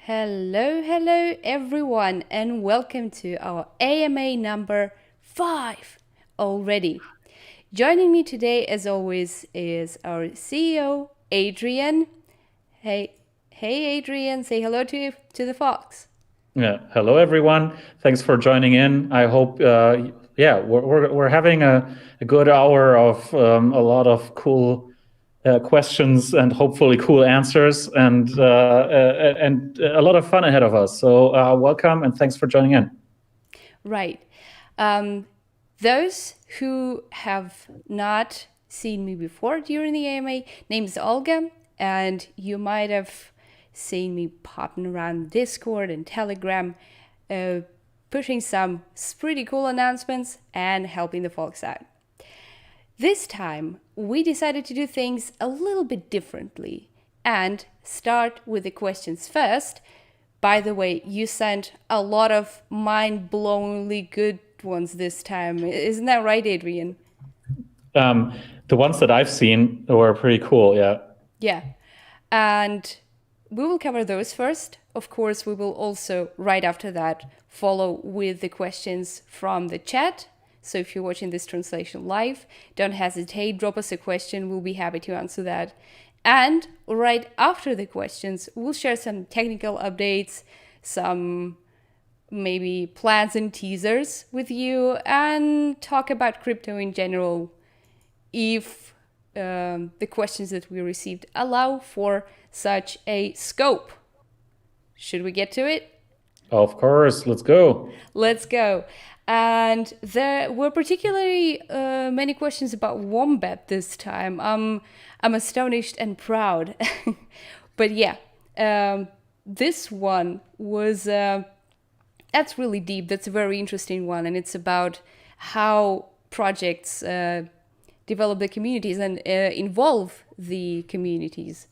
Hello everyone, and welcome to our AMA number 5 already. Joining me today, as always, is our CEO, Adrian. Hey, Adrian, say hello to the Fox. Yeah. Hello, everyone. Thanks for joining in. I hope, we're having a good hour of a lot of cool questions and hopefully cool answers and a lot of fun ahead of us. So welcome and thanks for joining in. Right. Those who have not seen me before during the AMA, name is Olga, and you might have seen me popping around Discord and Telegram, pushing some pretty cool announcements and helping the folks out. This time, we decided to do things a little bit differently and start with the questions first. By the way, you sent a lot of mind-blowingly good ones this time. Isn't that right, Adrian? The ones that I've seen were pretty cool. Yeah. Yeah. And we will cover those first. Of course, we will also, right after that, follow with the questions from the chat. So if you're watching this translation live, don't hesitate, drop us a question. We'll be happy to answer that. And right after the questions, we'll share some technical updates, some maybe plans and teasers with you, and talk about crypto in general if the questions that we received allow for such a scope. Should we get to it? Of course. Let's go. Let's go. And there were particularly many questions about Wombat this time. I'm astonished and proud. But yeah, this one was, that's really deep. That's a very interesting one. And it's about how projects develop the communities and involve the communities.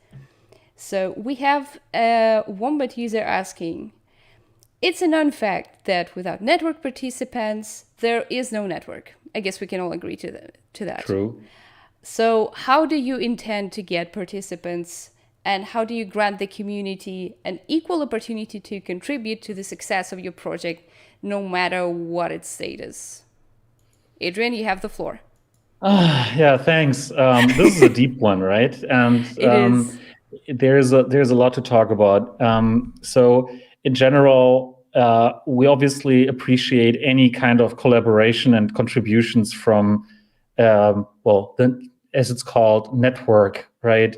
So we have a Wombat user asking, it's a known fact that without network participants, there is no network. I guess we can all agree to that. True. So how do you intend to get participants, and how do you grant the community an equal opportunity to contribute to the success of your project, no matter what its status? Adrian, you have the floor. Yeah, thanks. This is a deep one, right? And It is. there's a lot to talk about. So in general, we obviously appreciate any kind of collaboration and contributions from, as it's called, network, right?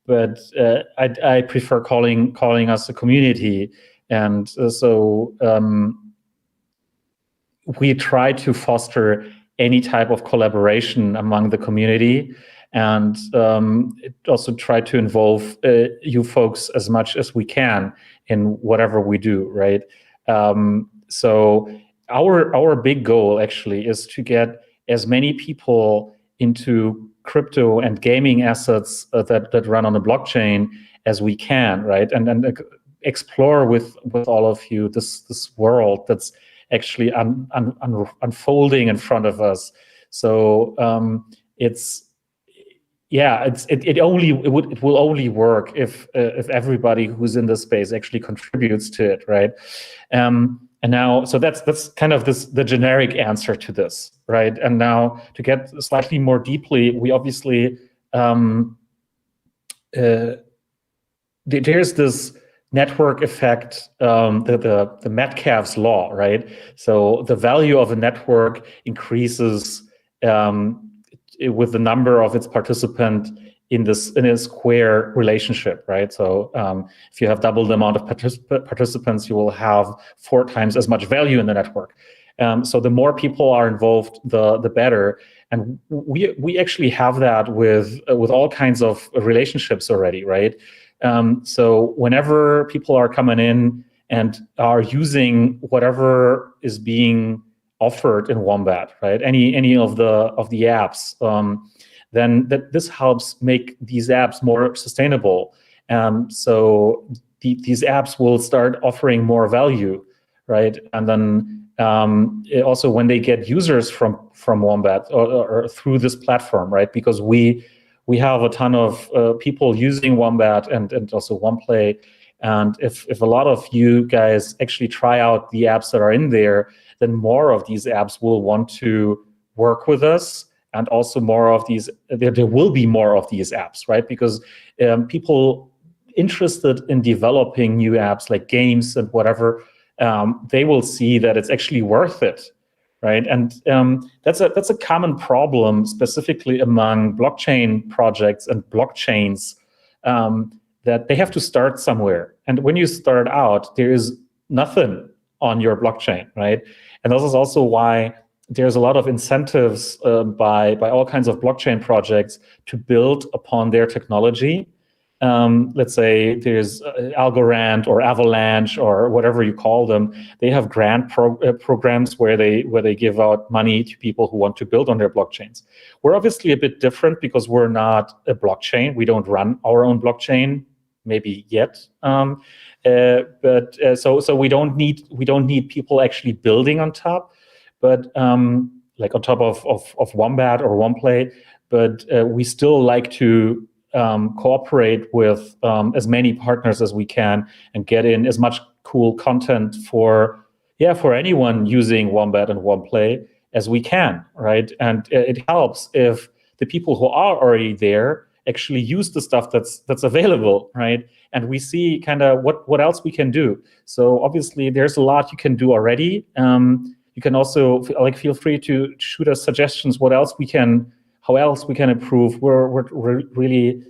But I prefer calling us a community, and we try to foster any type of collaboration among the community, and also try to involve you folks as much as we can in whatever we do, right? So our big goal actually is to get as many people into crypto and gaming assets that run on the blockchain as we can, right? And explore with all of you this world that's actually unfolding in front of us. So it will only work if everybody who's in the space actually contributes to it, right? And now, so that's kind of the generic answer to this, right? And now to get slightly more deeply, we obviously there's this network effect, the Metcalfe's law, right? So the value of a network increases with the number of its participant in a square relationship, right? So if you have double the amount of participants, you will have 4 times as much value in the network. So the more people are involved, the better. And we actually have that with all kinds of relationships already, right? So whenever people are coming in and are using whatever is being offered in Wombat, right? Any of the apps, then this helps make these apps more sustainable. So these apps will start offering more value, right? And then also when they get users from Wombat or through this platform, right? Because we have a ton of people using Wombat and also OnePlay, And if a lot of you guys actually try out the apps that are in there, then more of these apps will want to work with us. And also more of these, there will be more of these apps, right? Because people interested in developing new apps like games and whatever, they will see that it's actually worth it, right? And that's a common problem, specifically among blockchain projects and blockchains, that they have to start somewhere. And when you start out, there is nothing on your blockchain, right? And this is also why there's a lot of incentives by all kinds of blockchain projects to build upon their technology. Let's say there's Algorand or Avalanche or whatever you call them. They have grant programs where they give out money to people who want to build on their blockchains. We're obviously a bit different because we're not a blockchain. We don't run our own blockchain, maybe yet. So we don't need people actually building on top, but like on top of Wombat or Wombplay. But we still like to cooperate with as many partners as we can and get in as much cool content for anyone using Wombat and Wombplay as we can, right? And it helps if the people who are already there actually use the stuff that's available, right? And we see kind of what else we can do. So obviously there's a lot you can do already. You can also feel free to shoot us suggestions how else we can improve. We're really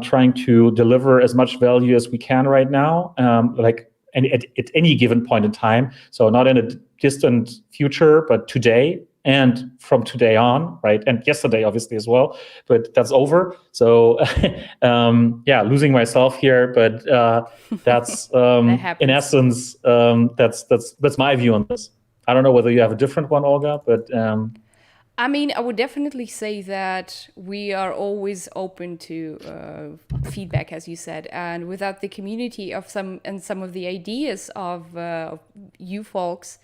trying to deliver as much value as we can right now, at any given point in time. So not in a distant future, but today and from today on, right? And yesterday, obviously, as well, but that's over. So losing myself here, but that's in essence, that's my view on this. I don't know whether you have a different one, Olga, but I mean, I would definitely say that we are always open to feedback, as you said, and without the community of some of the ideas of you folks,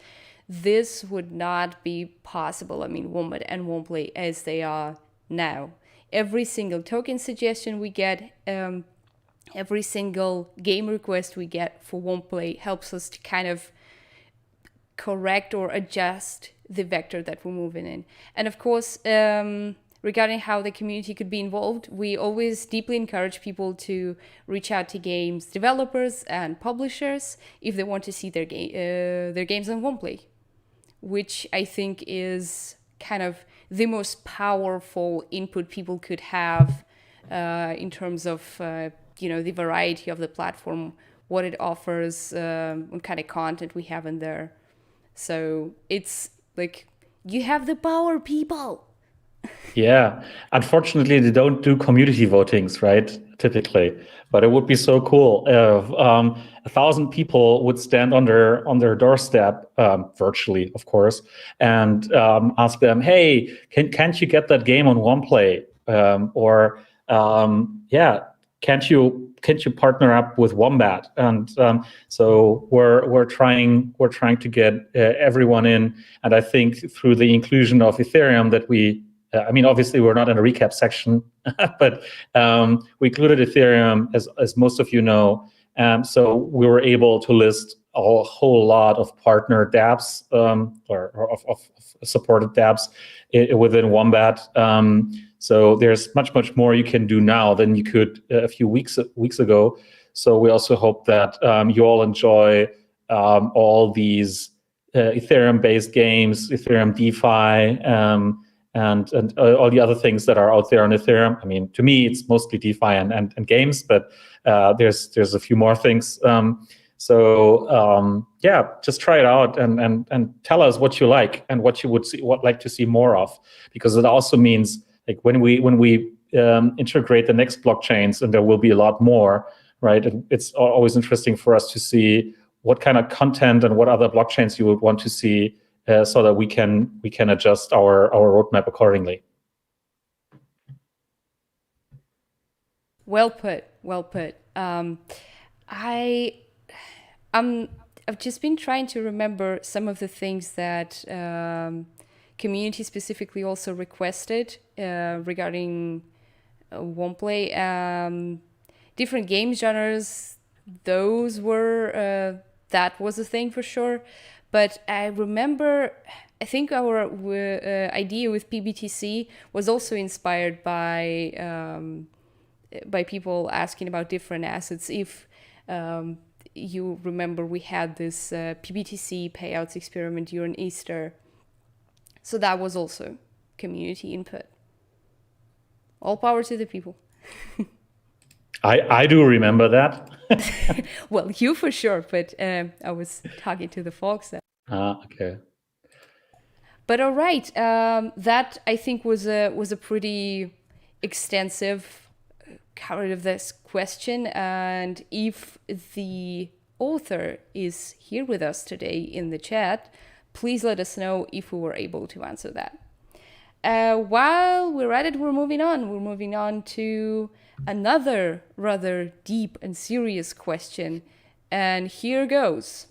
this would not be possible. I mean, Wombat and Wombplay as they are now. Every single token suggestion we get, every single game request we get for Wombplay helps us to kind of correct or adjust the vector that we're moving in. And of course, regarding how the community could be involved, we always deeply encourage people to reach out to games developers and publishers if they want to see their games on Wombplay, which I think is kind of the most powerful input people could have in terms of the variety of the platform, what it offers, what kind of content we have in there. So it's like, you have the power, people. Yeah, unfortunately, they don't do community votings, right? Typically, but it would be so cool if 1,000 people would stand on their doorstep, virtually, of course, and ask them, "Hey, can't you get that game on Wombplay?" Can't you partner up with Wombat? And so we're trying to get everyone in, and I think through the inclusion of Ethereum that we. Obviously, we're not in a recap section, but we included Ethereum, as most of you know. So we were able to list a whole lot of partner dApps or of supported dApps within Wombat. So there's much more you can do now than you could a few weeks ago. So we also hope that you all enjoy all these Ethereum-based games, Ethereum DeFi. And all the other things that are out there on Ethereum. I mean, to me, it's mostly DeFi and games, but there's a few more things. Just try it out and tell us what you like and what you would like to see more of, because it also means like when we integrate the next blockchains, and there will be a lot more, right? It's always interesting for us to see what kind of content and what other blockchains you would want to see. So that we can adjust our roadmap accordingly. Well put. I've just been trying to remember some of the things that community specifically also requested regarding Wombplay. Different game genres those were that was a thing for sure. But I remember, I think our idea with PBTC was also inspired by people asking about different assets. If you remember, we had this PBTC payouts experiment during Easter, so that was also community input. All power to the people. I do remember that. Well, you for sure, but I was talking to the folks there. Okay. But all right, that I think was a pretty extensive coverage of this question. And if the author is here with us today in the chat, please let us know if we were able to answer that. While we're at it, we're moving on. We're moving on to another rather deep and serious question. And here goes.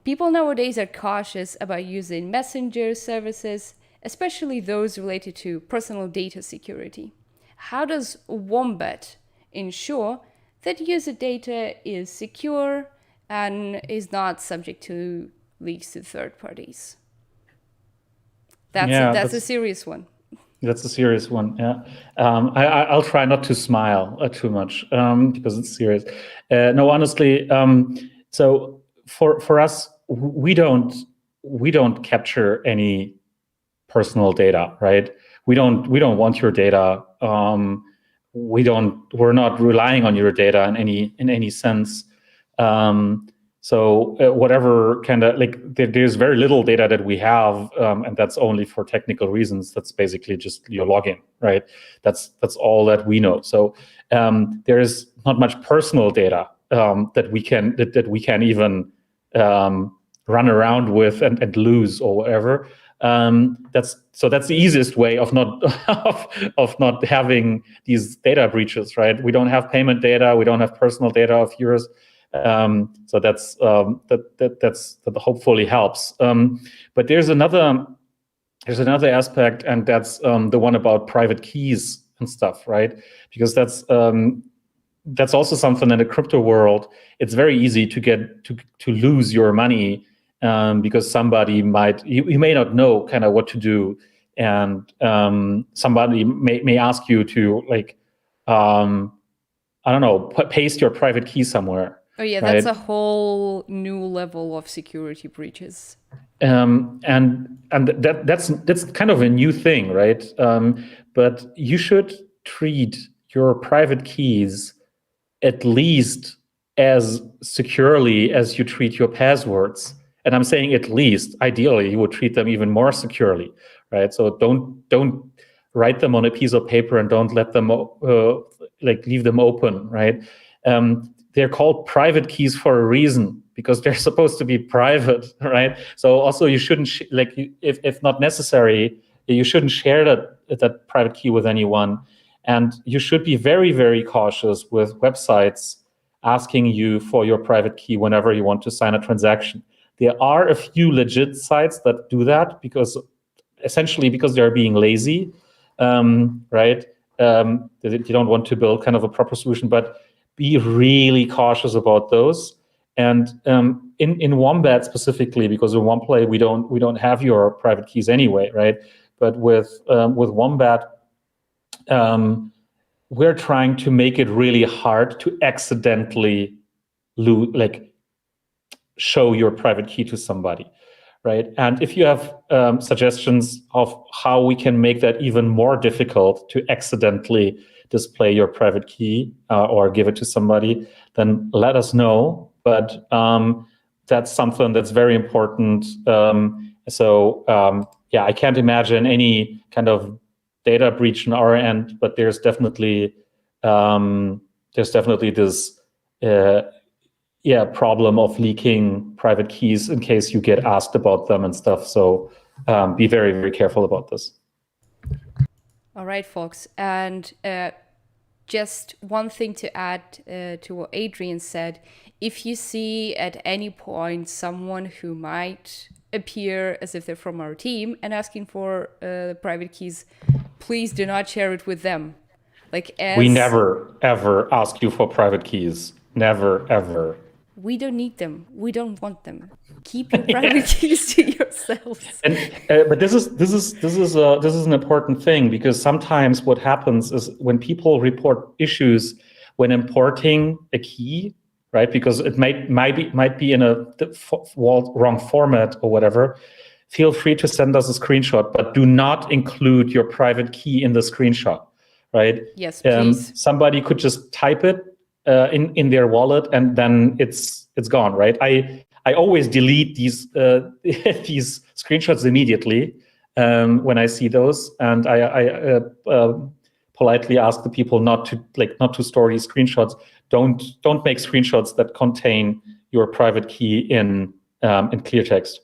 People nowadays are cautious about using messenger services, especially those related to personal data security. How does Wombat ensure that user data is secure and is not subject to leaks to third parties? That's a serious one. That's a serious one. Yeah, I'll try not to smile too much because it's serious. No, honestly, so for us, we don't capture any personal data, right? We don't want your data. We're not relying on your data in any sense. So whatever kind of there's very little data that we have, and that's only for technical reasons. That's basically just your login, right? That's all that we know. So there is not much personal data that we can even run around with and lose or whatever. That's the easiest way of not of not having these data breaches, right? We don't have payment data. We don't have personal data of yours. So that hopefully helps. But there's another aspect, and that's the one about private keys and stuff, right? Because that's also something in the crypto world. It's very easy to lose your money because somebody you may not know kind of what to do, and somebody may ask you to I don't know, paste your private key somewhere. Oh yeah, that's a whole new level of security breaches. And that's kind of a new thing, right? But you should treat your private keys at least as securely as you treat your passwords. And I'm saying at least. Ideally, you would treat them even more securely, right? So don't write them on a piece of paper and don't let them leave them open, right? They're called private keys for a reason, because they're supposed to be private, right? So also you shouldn't if not necessary, you shouldn't share that private key with anyone. And you should be very, very cautious with websites asking you for your private key whenever you want to sign a transaction. There are a few legit sites that do that essentially because they're being lazy, right? You don't want to build kind of a proper solution, but be really cautious about those. And in Wombat specifically, because in OnePlay we don't have your private keys anyway, right? But with Wombat, we're trying to make it really hard to accidentally show your private key to somebody, right? And if you have suggestions of how we can make that even more difficult to accidentally display your private key or give it to somebody, then let us know. But that's something that's very important. Yeah, I can't imagine any kind of data breach on our end, but there's definitely this problem of leaking private keys in case you get asked about them and stuff. So be very, very careful about this. All right, folks. And just one thing to add to what Adrian said. If you see at any point someone who might appear as if they're from our team and asking for private keys, please do not share it with them. We never, ever ask you for private keys. Never, ever. We don't need them. We don't want them. Keep your private keys to yourselves. And but this is an important thing, because sometimes what happens is when people report issues when importing a key, right? Because it might be in a wrong format or whatever. Feel free to send us a screenshot, but do not include your private key in the screenshot, right? Yes, please. Somebody could just type it in their wallet, and then it's gone, right? I always delete these these screenshots immediately when I see those, and I politely ask the people not to store these screenshots. Don't make screenshots that contain your private key in clear text.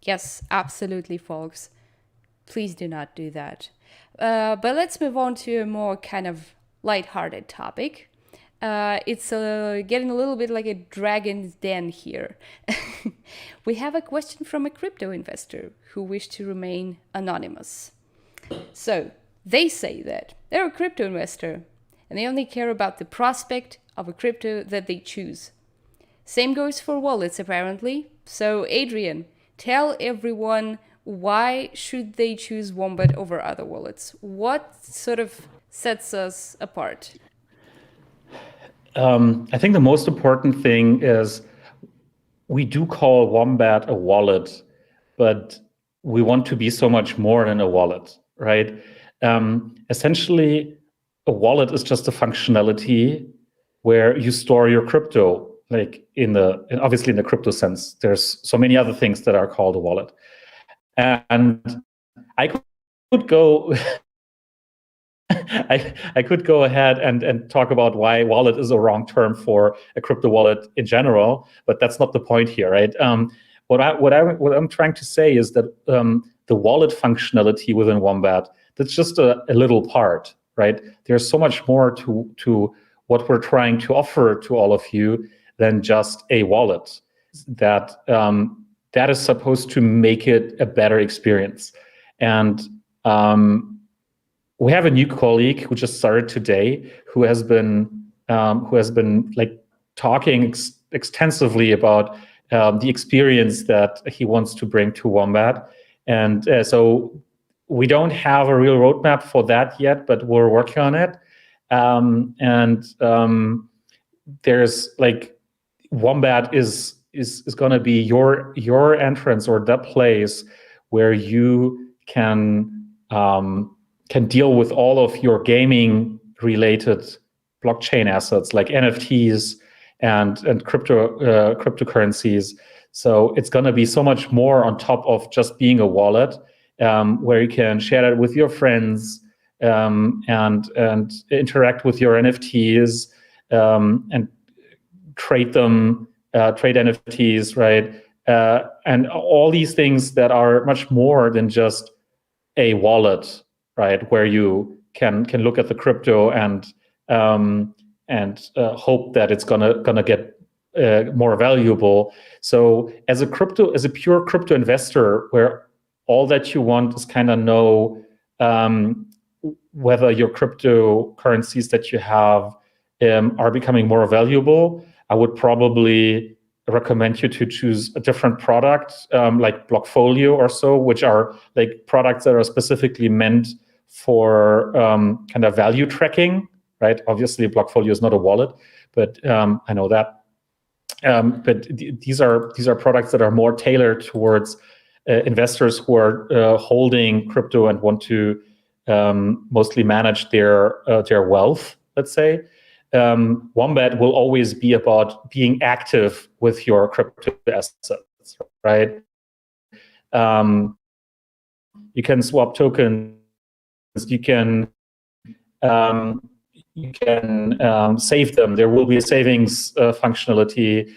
Yes, absolutely, folks. Please do not do that. But let's move on to a more kind of lighthearted topic. It's getting a little bit like a dragon's den here. We have a question from a crypto investor who wished to remain anonymous. So they say that they're a crypto investor and they only care about the prospect of a crypto that they choose. Same goes for wallets, apparently. So Adrian, tell everyone, why should they choose Wombat over other wallets? What sort of sets us apart? I think the most important thing is we do call Wombat a wallet, but we want to be so much more than a wallet, right? Essentially, a wallet is just a functionality where you store your crypto, like obviously in the crypto sense. There's so many other things that are called a wallet. And I could go I could go ahead and talk about why wallet is a wrong term for a crypto wallet in general, but that's not the point here, right? What I'm trying to say is that the wallet functionality within Wombat, that's just a little part, right? There's so much more to what we're trying to offer to all of you than just a wallet. That is supposed to make it a better experience. And we have a new colleague who just started today, who has been like talking extensively about the experience that he wants to bring to Wombat. And so we don't have a real roadmap for that yet, but we're working on it. There's like Wombat is going to be your entrance, or the place where you can deal with all of your gaming related blockchain assets like NFTs and cryptocurrencies. So it's going to be so much more on top of just being a wallet, where you can share it with your friends and interact with your NFTs and trade them, trade NFTs, right? And all these things that are much more than just a wallet, right? Where you can look at the crypto and hope that it's gonna get more valuable. So as a pure crypto investor, where all that you want is kind of know whether your cryptocurrencies that you have are becoming more valuable, I would probably recommend you to choose a different product, like Blockfolio or so, which are like products that are specifically meant for kind of value tracking, right? Obviously, Blockfolio is not a wallet, but I know that. But these are products that are more tailored towards investors who are holding crypto and want to mostly manage their wealth, let's say. Wombat will always be about being active with your crypto assets, right? You can swap tokens. You can save them. There will be a savings functionality.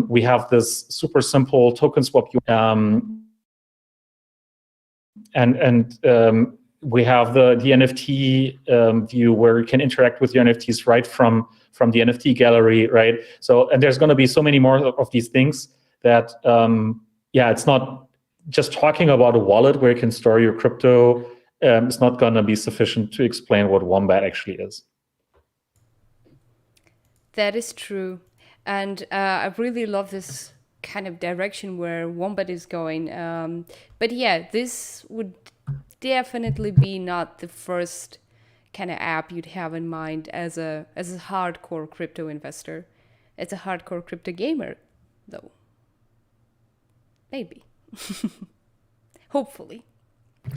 We have this super simple token swap. We have the NFT view where you can interact with your NFTs right from the NFT gallery, right? So, and there's going to be so many more of these things that, it's not just talking about a wallet where you can store your crypto. It's not going to be sufficient to explain what Wombat actually is. That is true. And I really love this kind of direction where Wombat is going. But yeah, this would definitely be not the first kind of app you'd have in mind as a hardcore crypto investor. As a hardcore crypto gamer, though. Maybe. Hopefully.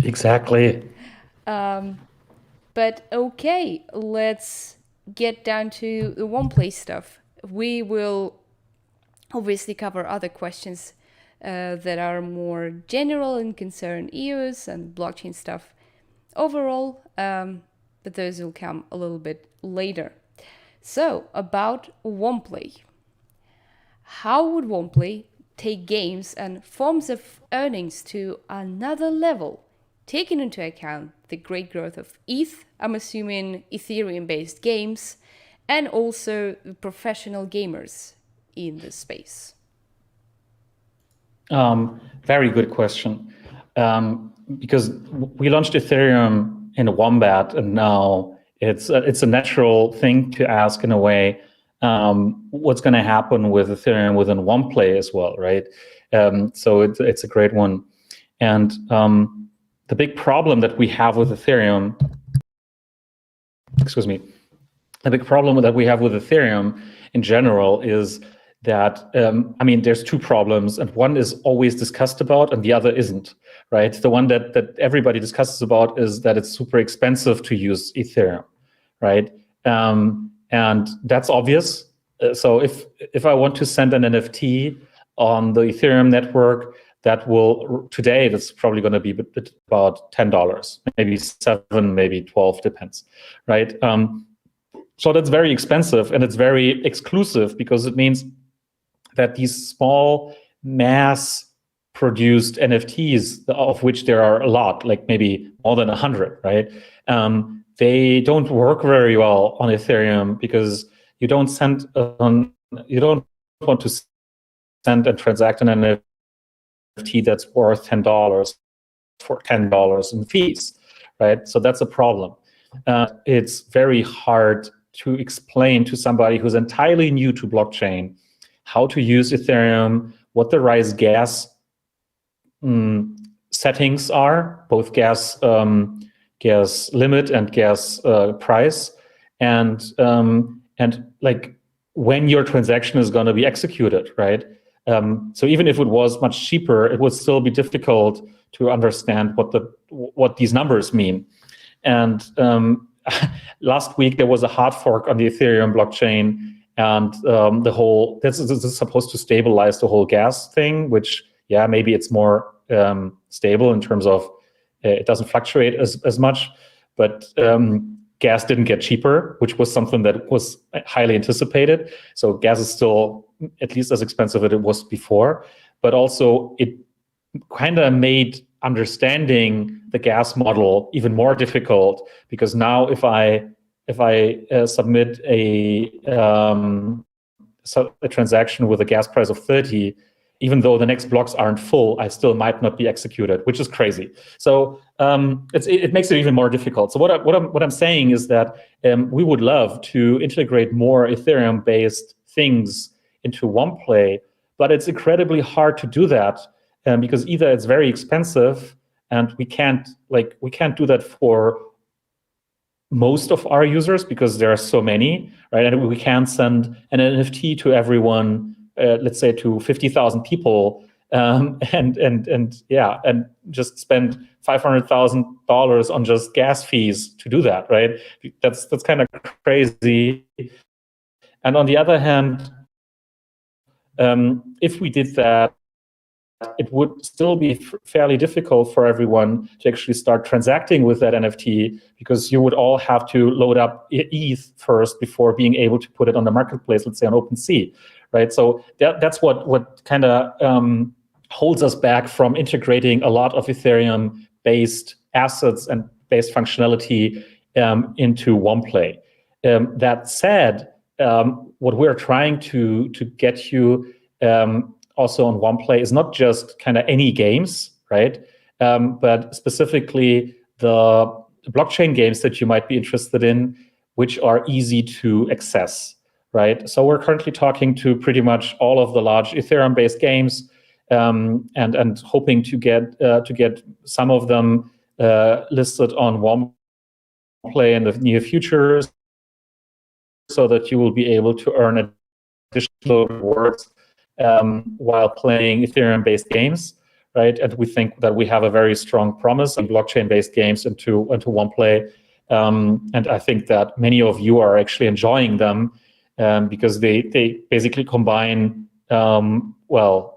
Exactly. But okay, let's get down to the one place stuff. We will obviously cover other questions that are more general and concern EOS and blockchain stuff overall, but those will come a little bit later. So, about OnePlay. How would OnePlay take games and forms of earnings to another level, taking into account the great growth of ETH, I'm assuming Ethereum-based games, and also professional gamers in the space? Very good question. Because we launched Ethereum in a Wombat, and now it's a natural thing to ask in a way, what's going to happen with Ethereum within OnePlay as well, right? So it's a great one. And the big problem that we have with Ethereum, the big problem that we have with Ethereum in general is that, there's two problems, and one is always discussed about and the other isn't, right? The one that everybody discusses about is that it's super expensive to use Ethereum, right? And that's obvious. So if I want to send an NFT on the Ethereum network, that's probably going to be about $10, maybe $7, maybe $12, depends, right? So that's very expensive, and it's very exclusive because it means that these small mass-produced NFTs, of which there are a lot, like maybe more than 100, right? They don't work very well on Ethereum because you don't want to send and transact an NFT that's worth $10 for $10 in fees, right? So that's a problem. It's very hard to explain to somebody who's entirely new to blockchain how to use Ethereum, what the rise gas settings are, both gas limit and gas price, and like when your transaction is going to be executed, right? So even if it was much cheaper, it would still be difficult to understand what these numbers mean. And last week there was a hard fork on the Ethereum blockchain, and this is supposed to stabilize the whole gas thing, which maybe it's more stable in terms of it doesn't fluctuate as much, but gas didn't get cheaper, which was something that was highly anticipated. So gas is still at least as expensive as it was before, but also it kind of made understanding the gas model even more difficult, because now if I submit a transaction with a gas price of 30, even though the next blocks aren't full, I still might not be executed, which is crazy. So it makes it even more difficult. So what I'm saying is that we would love to integrate more Ethereum-based things into OnePlay, but it's incredibly hard to do that because either it's very expensive, and we can't do that for most of our users because there are so many, right? And we can't send an NFT to everyone, let's say to 50,000 people, and just spend $500,000 on just gas fees to do that, right? That's kind of crazy. And on the other hand, if we did that, it would still be fairly difficult for everyone to actually start transacting with that NFT, because you would all have to load up ETH first before being able to put it on the marketplace, let's say on OpenSea, right? So that's what kind of holds us back from integrating a lot of Ethereum-based assets and based functionality into OnePlay. That said, what we're trying to get you also on OnePlay is not just kind of any games, right? But specifically the blockchain games that you might be interested in, which are easy to access. right? So we're currently talking to pretty much all of the large Ethereum-based games, and hoping to get some of them listed on Womplay in the near future, so that you will be able to earn additional rewards while playing Ethereum-based games, right? And we think that we have a very strong promise in blockchain-based games into Womplay, and I think that many of you are actually enjoying them because they basically combine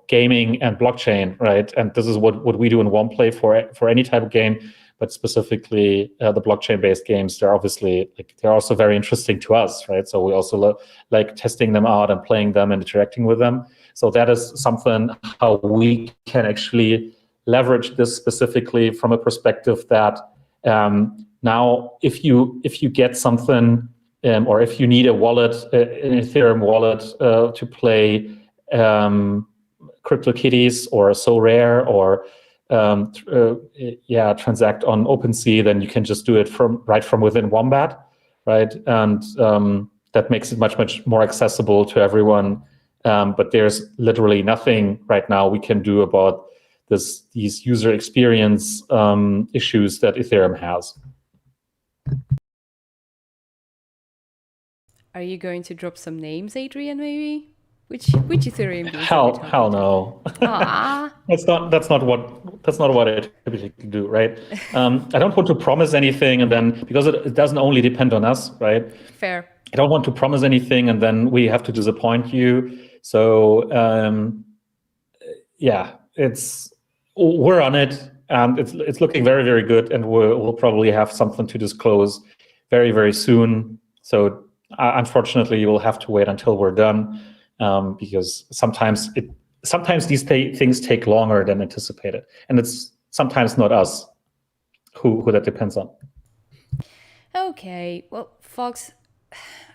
gaming and blockchain, right? And this is what we do in Womplay for any type of game. But specifically, the blockchain-based games, they're also very interesting to us, right? So we also like testing them out and playing them and interacting with them. So that is something how we can actually leverage this specifically from a perspective that now, if you get something, or if you need a wallet, an Ethereum wallet to play CryptoKitties or So Rare or transact on OpenSea, then you can just do it right from within Wombat, right? And that makes it much more accessible to everyone. But there's literally nothing right now we can do about these user experience issues that Ethereum has. Are you going to drop some names, Adrian? Maybe which Ethereum games? Hell no. Ah, That's not what I typically do, right? I don't want to promise anything, and then because it doesn't only depend on us, right? fair. I don't want to promise anything, and then we have to disappoint you. So we're on it, and it's looking very good, and we'll probably have something to disclose very soon. So unfortunately, you will have to wait until we're done, because sometimes these things take longer than anticipated, and it's sometimes not us who that depends on. Okay, well, Fox,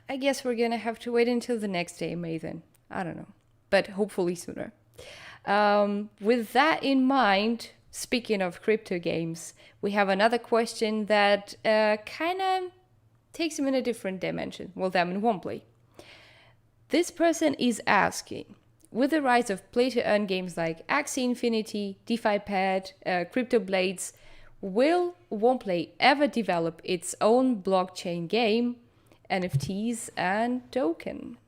I guess we're gonna have to wait until the next day, then. I don't know, but hopefully sooner. With that in mind, speaking of crypto games, we have another question that kind of takes them in a different dimension. Well, them in Womplay. This person is asking, with the rise of play-to-earn games like Axie Infinity, DeFi Pad, Crypto Blades, will Womplay ever develop its own blockchain game, NFTs, and token?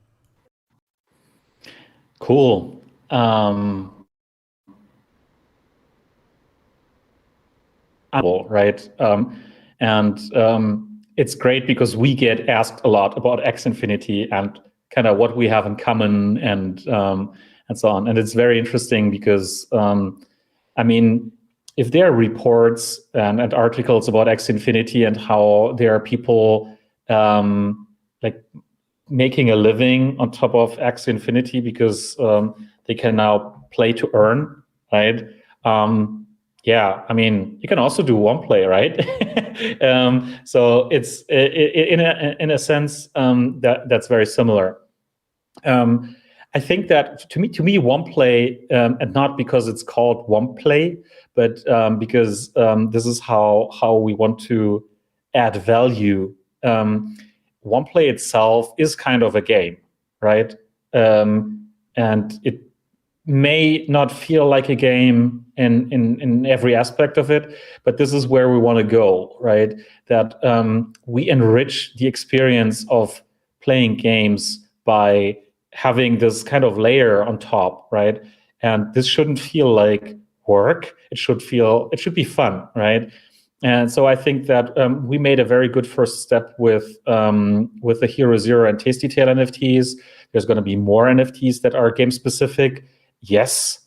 Cool. Right. It's great because we get asked a lot about X Infinity and kind of what we have in common and so on. And it's very interesting because, if there are reports and articles about X Infinity and how there are people like making a living on top of X Infinity because they can now play to earn, right? You can also do Womplay, right? So it's in a sense that's very similar. I think that to me, Womplay, and not because it's called Womplay, but because this is how we want to add value. Womplay itself is kind of a game, right? And it may not feel like a game in every aspect of it, but this is where we want to go, right? That we enrich the experience of playing games by having this kind of layer on top, right? And this shouldn't feel like work. It should be fun, right? And so I think that we made a very good first step with the Hero Zero and Tasty Tail NFTs. There's going to be more NFTs that are game specific. Yes,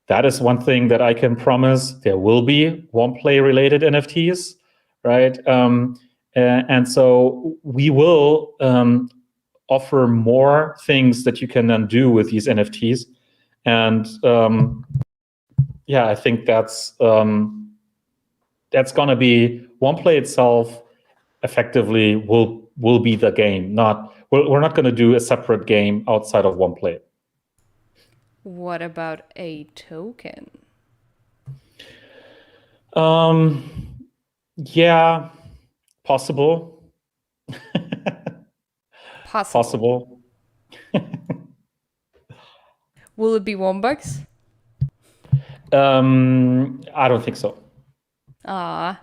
that is one thing that I can promise. There will be Womplay related NFTs, right? And so we will offer more things that you can then do with these NFTs. And I think that's going to be Womplay itself. Effectively, will be the game. We're not going to do a separate game outside of Womplay. What about a token? Yeah, possible. Possible. Will it be Wombats? I don't think so. Ah.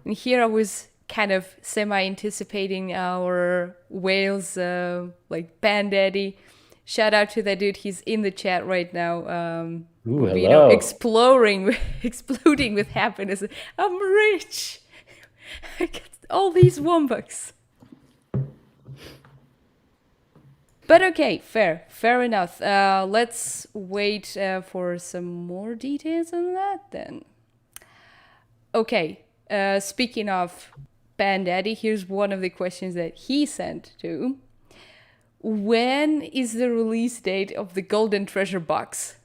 And here I was kind of semi-anticipating our whales, like Bandaddy. Shout out to that dude. He's in the chat right now. Ooh, You know, hello. exploding with happiness. I'm rich. I got all these wombats. But okay, fair enough. Let's wait for some more details on that then. Okay, speaking of Bandaddy, here's one of the questions that he sent to. When is the release date of the Golden Treasure box?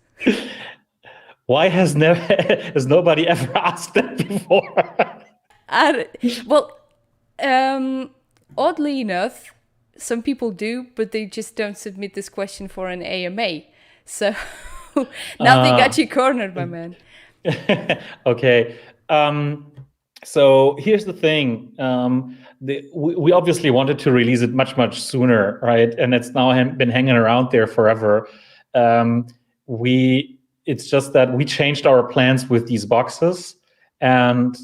Why has nobody ever asked that before? Well, oddly enough, some people do, but they just don't submit this question for an AMA. So now they got you cornered, my man. Okay. So here's the thing. We obviously wanted to release it much sooner, right? And it's now been hanging around there forever. It's just that we changed our plans with these boxes, and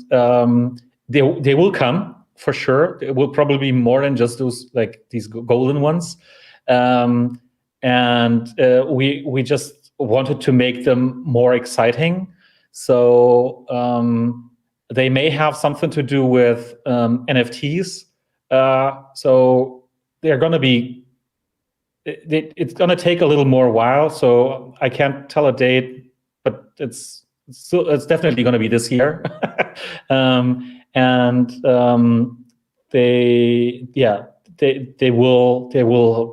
they will come for sure. It will probably be more than just these golden ones, and we just wanted to make them more exciting. So they may have something to do with NFTs. So they're going to be. It's going to take a little more while. So I can't tell a date, but it's definitely going to be this year. They will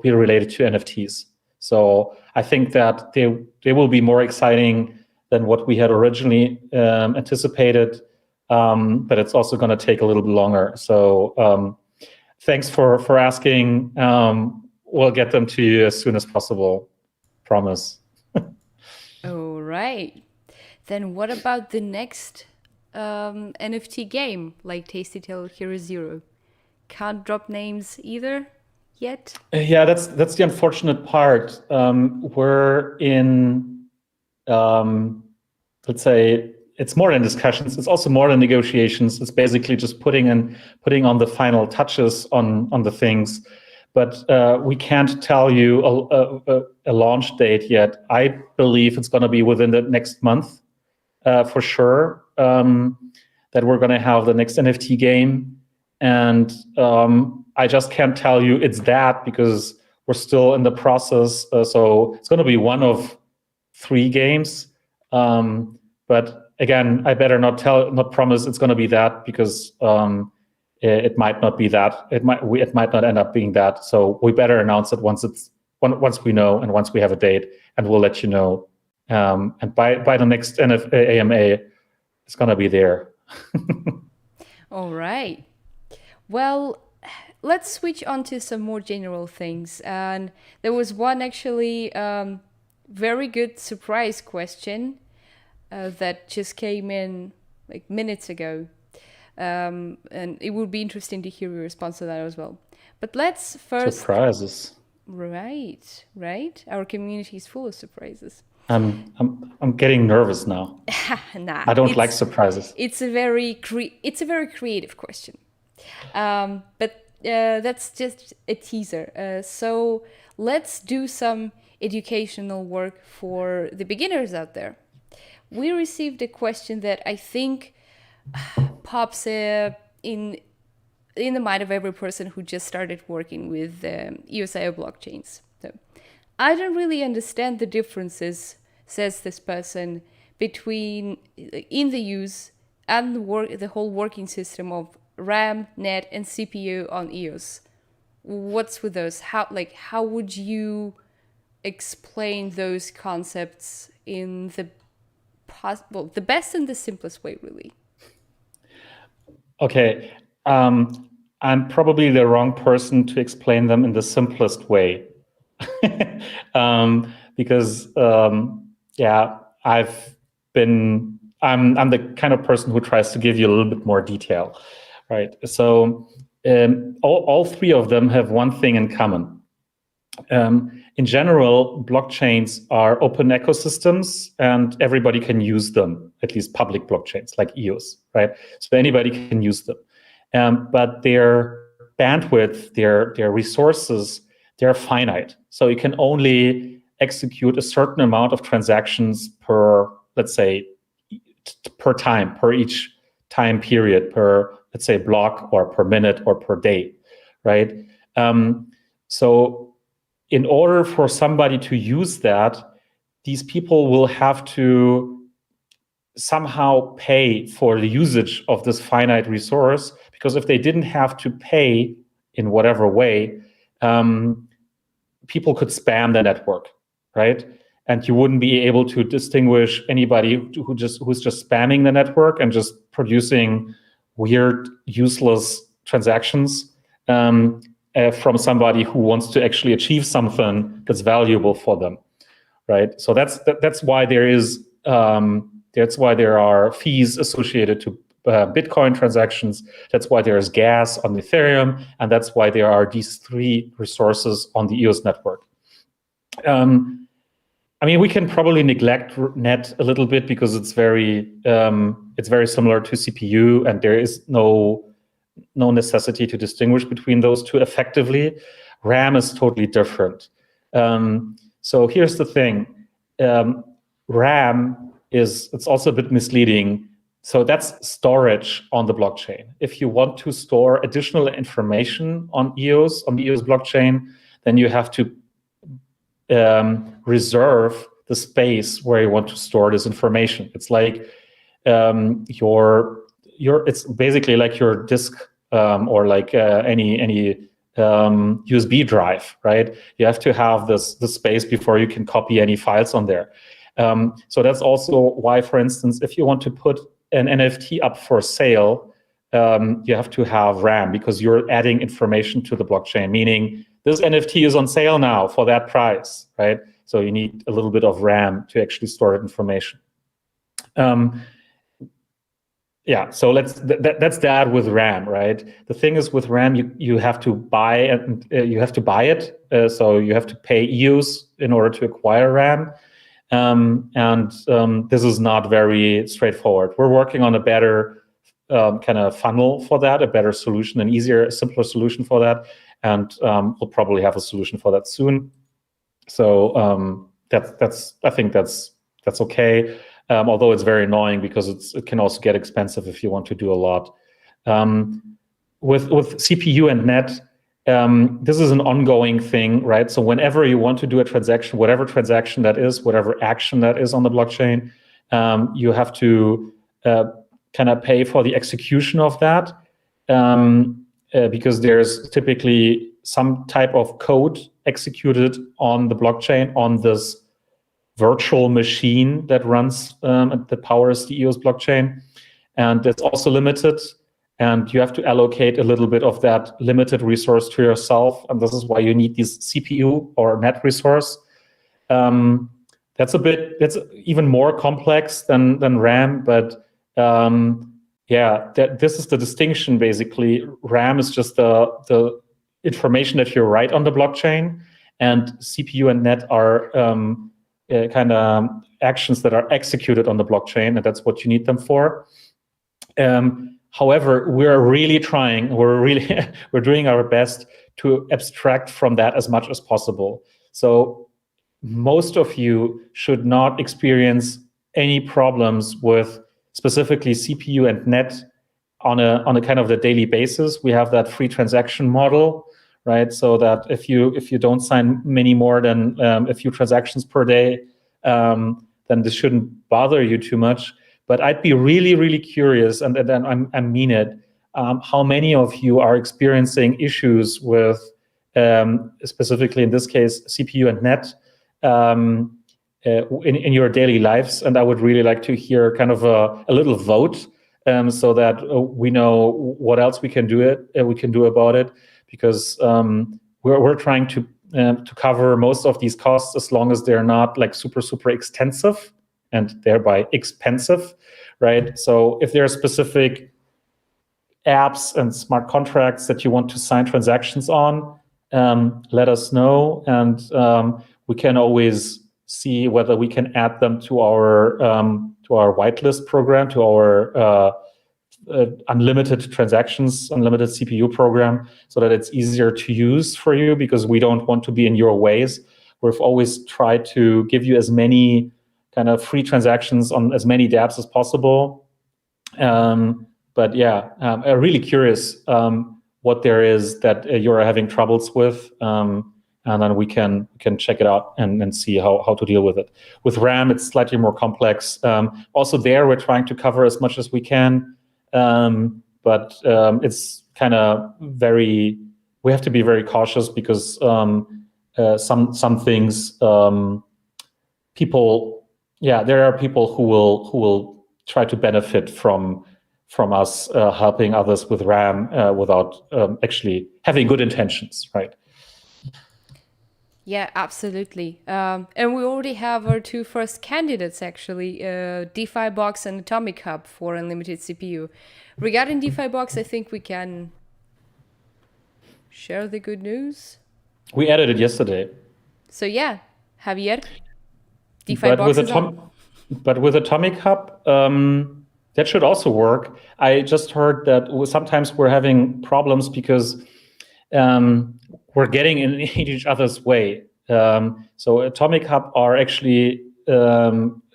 be related to NFTs. So I think that they will be more exciting than what we had originally anticipated, but it's also going to take a little bit longer. So thanks for asking. We'll get them to you as soon as possible. Promise. All right. Then what about the next NFT game, like Tasty Tale Hero Zero? Can't drop names either yet? Yeah, that's the unfortunate part. We're in, let's say, it's more than discussions. It's also more than negotiations. It's basically just putting on the final touches on the things. But we can't tell you a launch date yet. I believe it's going to be within the next month, for sure, that we're going to have the next NFT game. And I just can't tell you it's that because we're still in the process. So it's going to be one of 3 games. But again, I better not promise it's going to be that because it might not be that. It might not end up being that. So we better announce it once we know and once we have a date, and we'll let you know. And by the next AMA, it's going to be there. All right. Well, let's switch on to some more general things. And there was one actually very good surprise question that just came in like minutes ago. And it would be interesting to hear your response to that as well. But let's first... Surprises. Right. Our community is full of surprises. I'm getting nervous now. Nah, I don't like surprises. It's a very creative question. But that's just a teaser. So let's do some educational work for the beginners out there. We received a question that I think pops in the mind of every person who just started working with EOSIO blockchains. So, I don't really understand the differences, says this person, between in the use and the whole working system of RAM, net, and CPU on EOS. What's with those? How would you explain those concepts in the best and the simplest way, really? Okay, I'm probably the wrong person to explain them in the simplest way, because I'm the kind of person who tries to give you a little bit more detail, right? So all 3 of them have one thing in common. In general, blockchains are open ecosystems and everybody can use them, at least public blockchains like EOS, right? So anybody can use them. But their bandwidth, their resources, they're finite. So you can only execute a certain amount of transactions per, let's say, per each time period, per, let's say, block or per minute or per day, right? So in order for somebody to use that, these people will have to somehow pay for the usage of this finite resource, because if they didn't have to pay in whatever way, people could spam the network, right? And you wouldn't be able to distinguish anybody who's just spamming the network and just producing weird, useless transactions from somebody who wants to actually achieve something that's valuable for them, right? So that's why there is that's why there are fees associated to Bitcoin transactions. That's why there is gas on Ethereum, and that's why there are these three resources on the EOS network. I mean, we can probably neglect net a little bit because it's very similar to CPU, and there is no necessity to distinguish between those two effectively. RAM is totally different. So here's the thing. RAM it's also a bit misleading. So that's storage on the blockchain. If you want to store additional information on the EOS blockchain, then you have to reserve the space where you want to store this information. It's like it's basically like your disk or like any USB drive, right? You have to have the space before you can copy any files on there. So that's also why, for instance, if you want to put an NFT up for sale, you have to have RAM, because you're adding information to the blockchain, meaning this NFT is on sale now for that price, right? So you need a little bit of RAM to actually store that information. Yeah, so that's that with RAM, right? The thing is, with RAM, you have to buy it. So you have to pay EOS in order to acquire RAM. This is not very straightforward. We're working on a better kind of funnel for that, a better solution, an easier, simpler solution for that, and we'll probably have a solution for that soon. So I think that's okay. Although it's very annoying because it can also get expensive if you want to do a lot. With CPU and net, this is an ongoing thing, right? So whenever you want to do a transaction, whatever transaction that is, whatever action that is on the blockchain, you have to kind of pay for the execution of that, because there's typically some type of code executed on the blockchain on this virtual machine that runs that powers the EOS blockchain, and it's also limited. And you have to allocate a little bit of that limited resource to yourself. And this is why you need this CPU or net resource. That's even more complex than RAM. But this is the distinction, basically. RAM is just the information that you write on the blockchain. And CPU and net are kind of actions that are executed on the blockchain. And that's what you need them for. However, we're really trying, we're doing our best to abstract from that as much as possible. So most of you should not experience any problems with specifically CPU and net on a kind of the daily basis. We have that free transaction model, right? So that if you don't sign many more than a few transactions per day, then this shouldn't bother you too much. But I'd be really, really curious, and I mean it, how many of you are experiencing issues with, specifically in this case, CPU and net in your daily lives. And I would really like to hear kind of a little vote, so that we know what else we can do about it, because we're trying to cover most of these costs as long as they're not like super, super extensive and thereby expensive, right? So if there are specific apps and smart contracts that you want to sign transactions on, let us know, and we can always see whether we can add them to our whitelist program, to our unlimited transactions, unlimited CPU program, so that it's easier to use for you, because we don't want to be in your ways. We've always tried to give you as many kind of free transactions on as many dApps as possible. But yeah, I'm really curious what there is that you're having troubles with, and then we can check it out and see how to deal with it. With RAM, it's slightly more complex. Also there, we're trying to cover as much as we can, but it's kind of we have to be very cautious, because some things, there are people who will try to benefit from us helping others with RAM without actually having good intentions, right? Yeah, absolutely. And we already have our two first candidates, actually, DeFi Box and Atomic Hub for unlimited CPU. Regarding DeFi Box, I think we can share the good news. We added it yesterday. So yeah, Javier, DeFi Box is on. But with Atomic Hub, that should also work. I just heard that sometimes we're having problems because we're getting in each other's way. So Atomic Hub are actually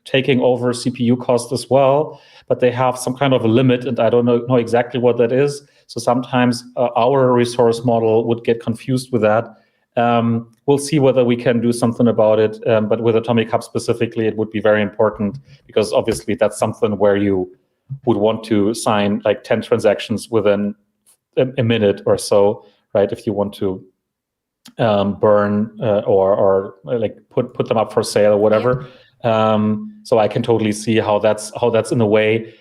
taking over CPU cost as well, but they have some kind of a limit, and I don't know exactly what that is. So sometimes our resource model would get confused with that. We'll see whether we can do something about it. But with Atomic Hub specifically, it would be very important, because obviously that's something where you would want to sign like 10 transactions within a minute or so, right? If you want to burn or like put them up for sale or whatever. Yeah. So I can totally see how that's in a way.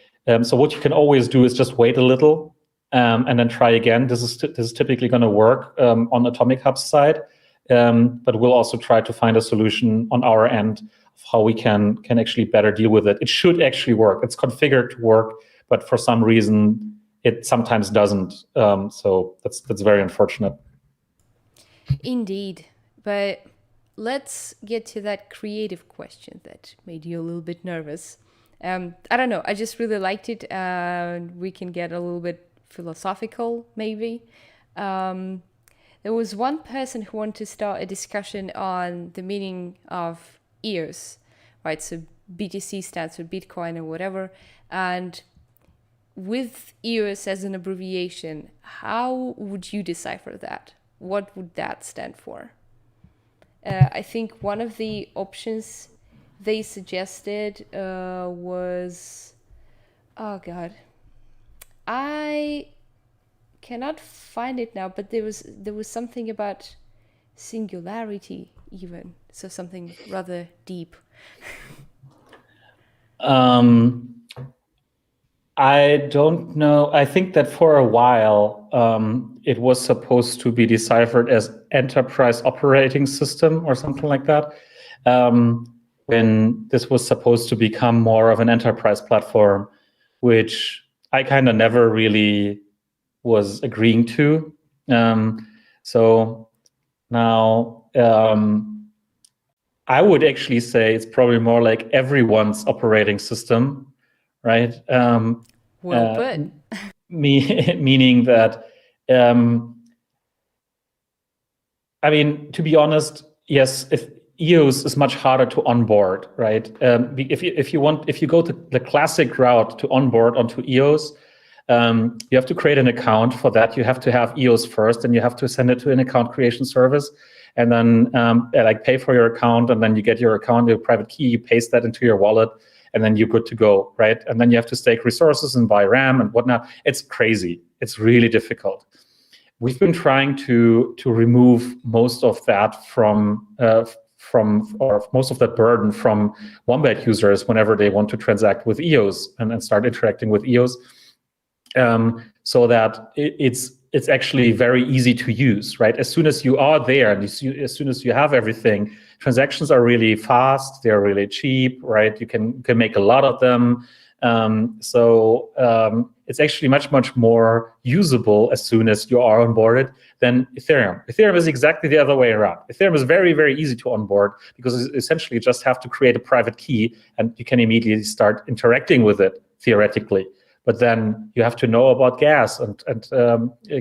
So what you can always do is just wait a little and then try again. This is typically going to work on Atomic Hub's side, but we'll also try to find a solution on our end of how we can actually better deal with it. It should actually work. It's configured to work, but for some reason it sometimes doesn't. So that's very unfortunate. Indeed, but let's get to that creative question that made you a little bit nervous. I don't know. I just really liked it. We can get a little bit philosophical, maybe. There was one person who wanted to start a discussion on the meaning of EOS, right? So BTC stands for Bitcoin or whatever. And with EOS as an abbreviation, how would you decipher that? What would that stand for? I think one of the options they suggested was, oh God, I cannot find it now, but there was something about singularity even, so something rather deep. I don't know. I think that for a while it was supposed to be deciphered as enterprise operating system or something like that. When this was supposed to become more of an enterprise platform, which I kind of never really was agreeing to. So now I would actually say it's probably more like everyone's operating system. Right. Well put. Meaning that, I mean, to be honest, yes, if EOS is much harder to onboard, right? If you go to the classic route to onboard onto EOS, you have to create an account. For that, you have to have EOS first, and you have to send it to an account creation service, and then like pay for your account, and then you get your account, your private key, you paste that into your wallet, and then you're good to go, right? And then you have to stake resources and buy RAM and whatnot. It's crazy. It's really difficult. We've been trying to remove most of that from most of that burden from Wombat users whenever they want to transact with EOS and start interacting with EOS, so that it's actually very easy to use, right? As soon as you are there and as soon as you have everything, transactions are really fast, they're really cheap, right? You can make a lot of them. So it's actually much more usable as soon as you are onboarded than Ethereum. Ethereum is exactly the other way around. Ethereum is very easy to onboard because essentially you just have to create a private key and you can immediately start interacting with it theoretically. But then you have to know about gas and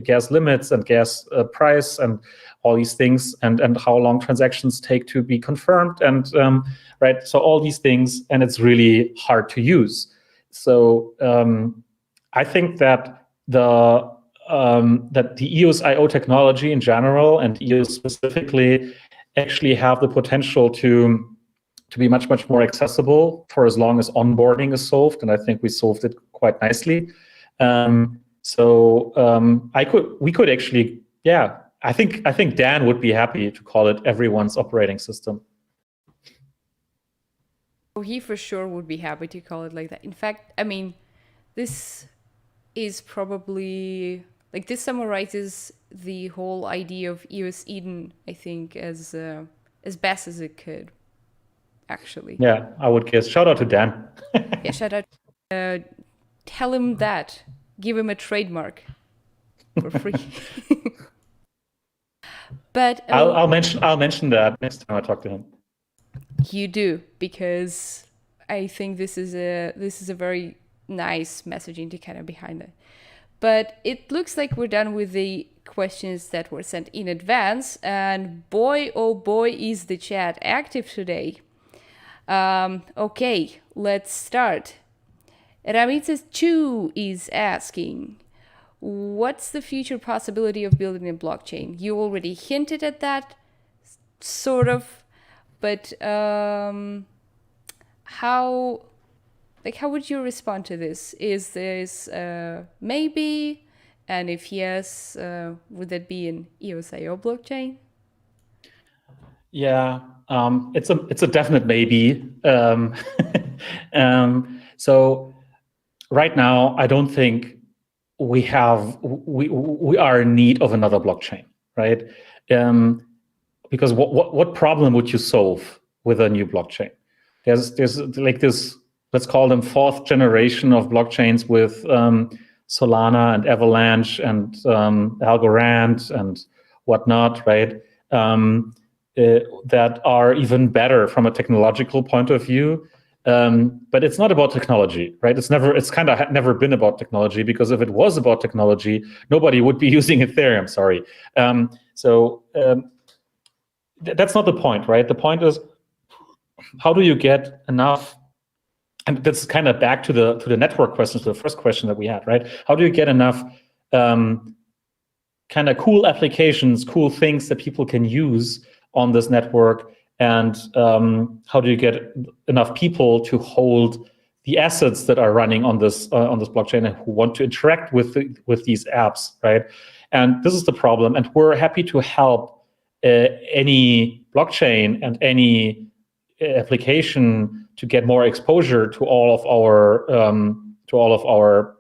gas limits and gas price and all these things, and how long transactions take to be confirmed, and right. So all these things, and it's really hard to use. So I think that the EOS.io technology in general and EOS specifically actually have the potential to be much more accessible for as long as onboarding is solved, and I think we solved it quite nicely. We could actually, yeah. I think Dan would be happy to call it everyone's operating system. Oh, he for sure would be happy to call it like that. In fact, I mean, this is probably like, this summarizes the whole idea of EOS Eden, I think, as best as it could, actually. Yeah, I would guess. Shout out to Dan. Yeah, shout out. Tell him that. Give him a trademark for free. But I'll mention that next time I talk to him. You do, because I think this is a very nice messaging to kind of behind it. But it looks like we're done with the questions that were sent in advance, and boy, oh boy, is the chat active today. Okay, let's start. Ramitz Chu is asking, what's the future possibility of building a blockchain? You already hinted at that, sort of, but how would you respond to this? Is this maybe? And if yes, would that be an EOS.io blockchain? Yeah, it's a definite maybe. So right now, I don't think we are in need of another blockchain, right? Because what problem would you solve with a new blockchain? There's like this, let's call them fourth generation of blockchains with Solana and Avalanche and Algorand and whatnot, right? That are even better from a technological point of view. But it's not about technology, right? It's kind of never been about technology, because if it was about technology, nobody would be using Ethereum. Sorry. That's not the point, right? The point is, how do you get enough? And that's kind of back to the network questions, the first question that we had, right? How do you get enough kind of cool applications, cool things that people can use on this network? And how do you get enough people to hold the assets that are running on this blockchain and who want to interact with these apps, right? And this is the problem. And we're happy to help any blockchain and any application to get more exposure to all of our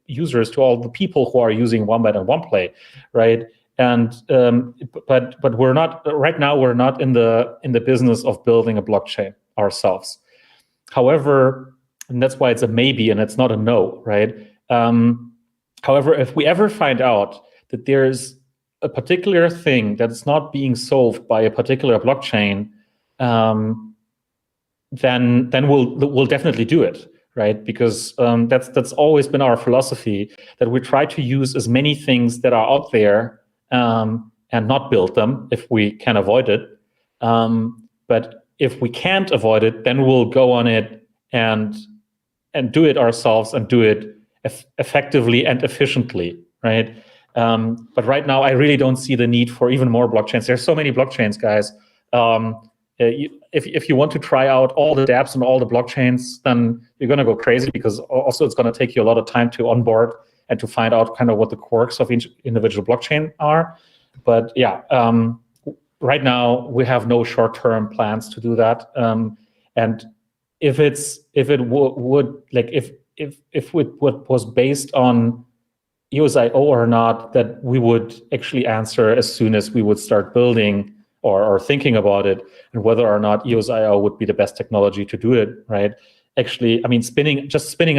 users, to all the people who are using Wombat and OnePlay, right? And but we're not right now. We're not in the business of building a blockchain ourselves. However, and that's why it's a maybe and it's not a no, right? However, if we ever find out that there's a particular thing that's not being solved by a particular blockchain, then we'll definitely do it, right? Because that's always been our philosophy, that we try to use as many things that are out there. And not build them if we can avoid it. But if we can't avoid it, then we'll go on it and do it ourselves and do it effectively and efficiently, right? But right now, I really don't see the need for even more blockchains. There's so many blockchains, guys. If you want to try out all the dApps and all the blockchains, then you're going to go crazy, because also it's going to take you a lot of time to onboard and to find out kind of what the quirks of each individual blockchain are. But yeah, right now we have no short-term plans to do that. And if it was based on EOS.io or not, that we would actually answer as soon as we would start building or thinking about it, and whether or not EOS.io would be the best technology to do it, right? Actually, I mean, spinning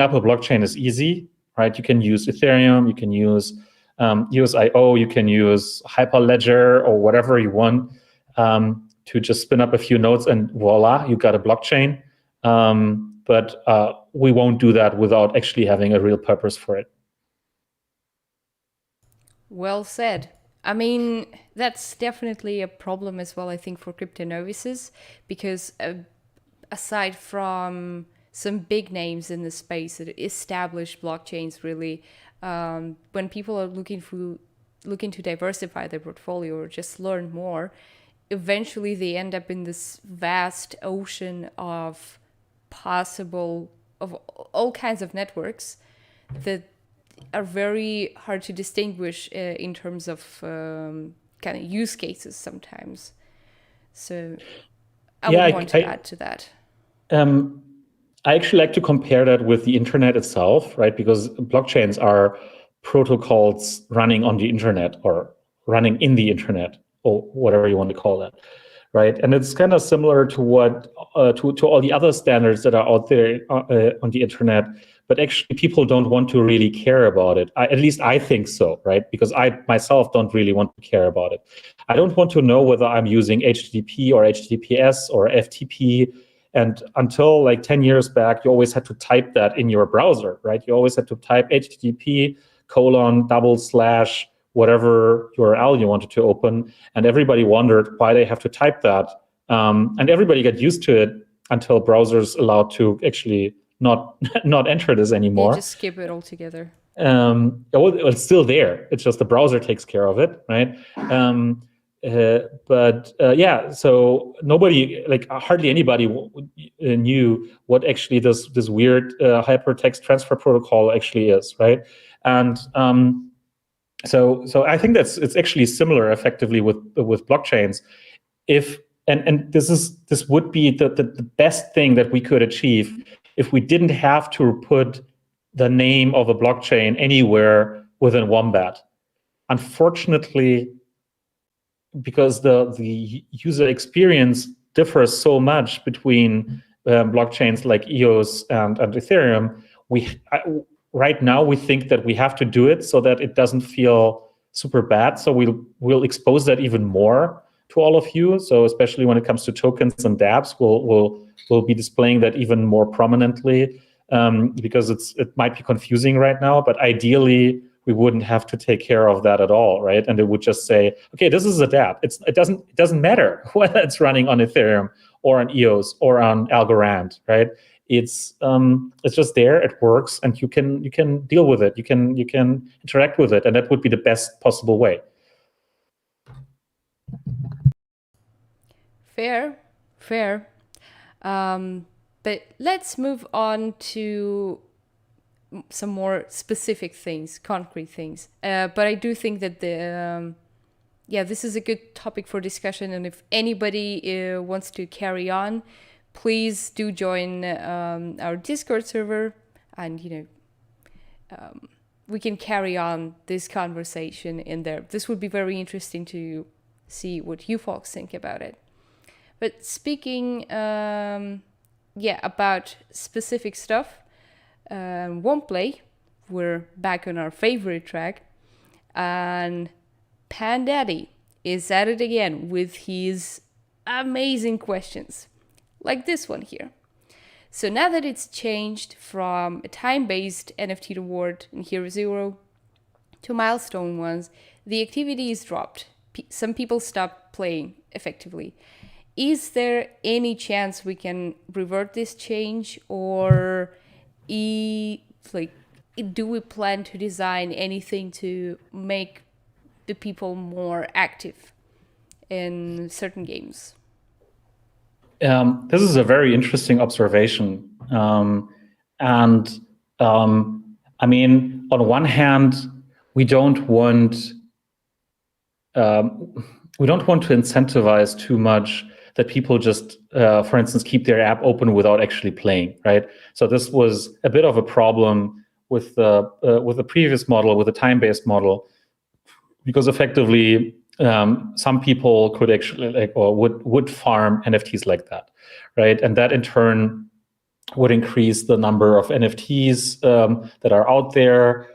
up a blockchain is easy. right? You can use Ethereum, you can use USIO, you can use Hyperledger or whatever you want to just spin up a few nodes and voila, you got a blockchain. But we won't do that without actually having a real purpose for it. Well said. I mean, that's definitely a problem as well, I think, for crypto novices, because aside from some big names in the space that established blockchains, really, when people are looking to diversify their portfolio or just learn more, eventually they end up in this vast ocean of all kinds of networks that are very hard to distinguish in terms of kind of use cases sometimes. So I would want to add to that. I actually like to compare that with the internet itself, right? Because blockchains are protocols running on the internet or running in the internet or whatever you want to call that, right? And it's kind of similar to what to all the other standards that are out there on the internet, but actually people don't want to really care about it. At least I think so, right? Because I myself don't really want to care about it. I don't want to know whether I'm using HTTP or HTTPS or FTP. And until like 10 years back, you always had to type that in your browser, right? You always had to type HTTP : whatever URL you wanted to open. And everybody wondered why they have to type that. And everybody got used to it until browsers allowed to actually not enter this anymore. You just skip it altogether. It's still there. It's just the browser takes care of it, right? So nobody, like hardly anybody knew what actually this weird hypertext transfer protocol actually is, right? And so I think it's actually similar effectively with blockchains. And this would be the best thing that we could achieve if we didn't have to put the name of a blockchain anywhere within Wombat. Unfortunately, because the user experience differs so much between blockchains like EOS and Ethereum, right now we think that we have to do it so that it doesn't feel super bad. So we'll expose that even more to all of you. So especially when it comes to tokens and dApps, we'll be displaying that even more prominently because it might be confusing right now. But ideally, we wouldn't have to take care of that at all, right? And it would just say, okay, this is a dApp. It doesn't matter whether it's running on Ethereum or on EOS or on Algorand, right? It's just there. It works, and you can deal with it. You can interact with it, and that would be the best possible way. Fair. But let's move on to some more specific things, concrete things. But I do think that this is a good topic for discussion. And if anybody wants to carry on, please do join our Discord server, and we can carry on this conversation in there. This would be very interesting to see what you folks think about it. But speaking, about specific stuff. Won't play. We're back on our favorite track, and Pan Daddy is at it again with his amazing questions, like this one here. So now that it's changed from a time-based NFT reward in Hero Zero to milestone ones, the activity is dropped. Some people stop playing effectively. Is there any chance we can revert this change, or do we plan to design anything to make the people more active in certain games? This is a very interesting observation. I mean, on one hand, we don't want to incentivize too much that people just, for instance, keep their app open without actually playing, right? So this was a bit of a problem with the previous model, with the time-based model, because effectively some people could actually would farm NFTs like that, right? And that in turn would increase the number of NFTs that are out there.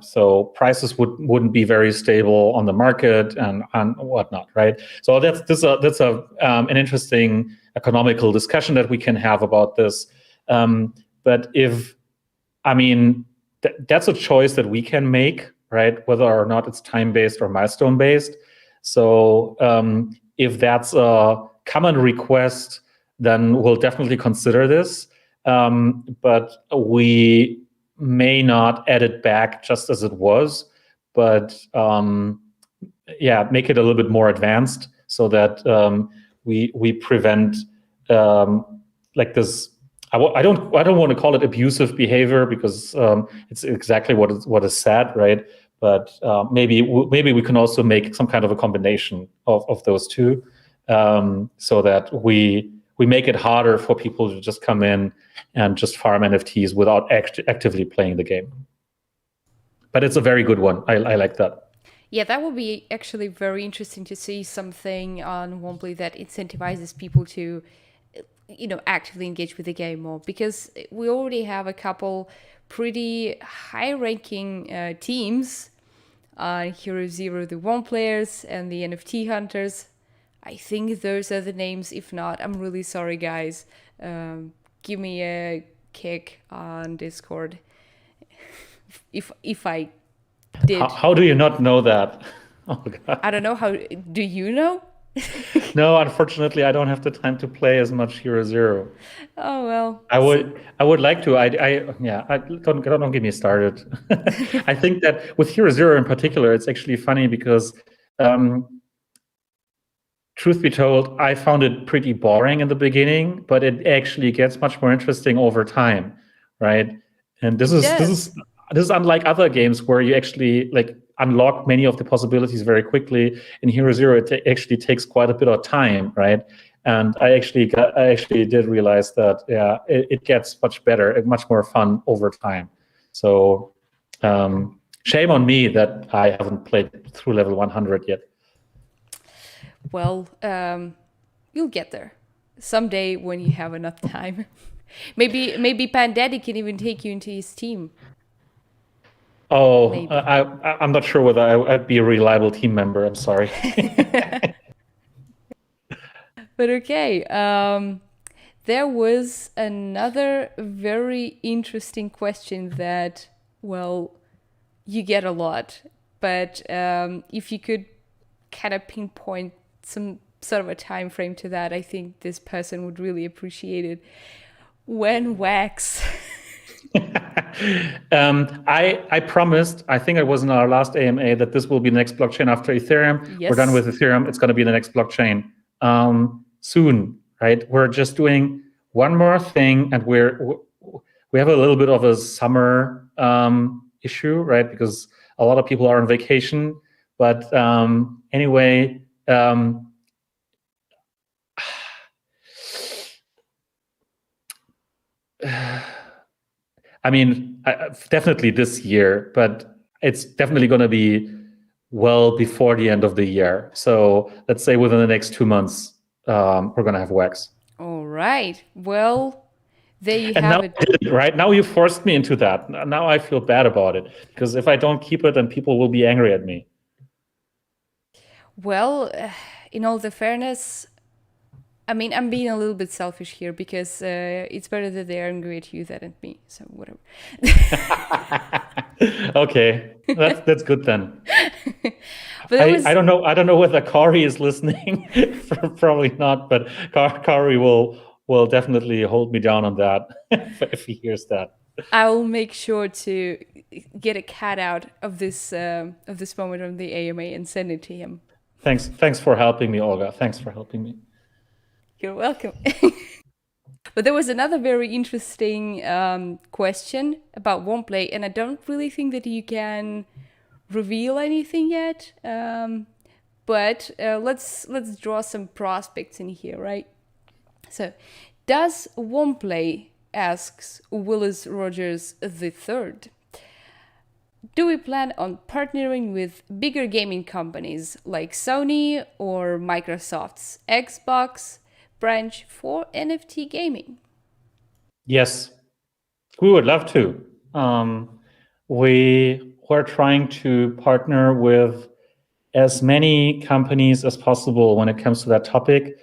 So prices wouldn't be very stable on the market and whatnot, right? So that's an interesting economical discussion that we can have about this. But that's a choice that we can make, right? Whether or not it's time-based or milestone-based. So if that's a common request, then we'll definitely consider this. But we may not add it back just as it was, but make it a little bit more advanced so that we prevent like this. I don't want to call it abusive behavior because it's exactly what is said, right? But maybe we can also make some kind of a combination of those two, so that we make it harder for people to just come in and just farm NFTs without actively playing the game. But it's a very good one. I like that. Yeah, that would be actually very interesting to see something on Wombly that incentivizes people to, actively engage with the game more, because we already have a couple pretty high-ranking teams, Hero Zero, the WOM players, and the NFT hunters. I think those are the names. If not, I'm really sorry, guys. Give me a kick on Discord if I did. How do you not know that? Oh, God. I don't know. How do you know? No, unfortunately, I don't have the time to play as much Hero Zero. Oh well. I would like to. Don't get me started. I think that with Hero Zero in particular, it's actually funny because, truth be told, I found it pretty boring in the beginning, but it actually gets much more interesting over time, right? And this is unlike other games where you actually unlock many of the possibilities very quickly. In Hero Zero, it actually takes quite a bit of time, right? And I actually did realize that it gets much better and much more fun over time. So shame on me that I haven't played through level 100 yet. Well, you'll get there someday when you have enough time. maybe Pandaddy can even take you into his team. Oh, I'm not sure whether I'd be a reliable team member. I'm sorry. But okay, there was another very interesting question that, well, you get a lot. But if you could kind of pinpoint some sort of a time frame to that, I think this person would really appreciate it. When wax? I promised, I think it was in our last AMA, that this will be the next blockchain after Ethereum. Yes. We're done with Ethereum. It's going to be the next blockchain soon, right? We're just doing one more thing, and we have a little bit of a summer issue, right? Because a lot of people are on vacation. But anyway, definitely this year, but it's definitely going to be well before the end of the year. So let's say within the next 2 months, we're going to have wax. All right. Well, there you and have now it. I did it, right? Now you forced me into that. Now I feel bad about it, because if I don't keep it, then people will be angry at me. Well, in all the fairness, I'm being a little bit selfish here, because it's better that they're angry at you than at me. So whatever. Okay, that's good then. But I don't know whether Kari is listening. Probably not, but Kari will definitely hold me down on that if he hears that. I'll make sure to get a cat out of this moment of the AMA and send it to him. Thanks for helping me, Olga. Thanks for helping me. You're welcome. But there was another very interesting question about Womplay, and I don't really think that you can reveal anything yet. But let's draw some prospects in here, right? So, does Womplay, asks Willis Rogers III, do we plan on partnering with bigger gaming companies like Sony or Microsoft's Xbox branch for NFT gaming? Yes, we would love to. We're trying to partner with as many companies as possible when it comes to that topic.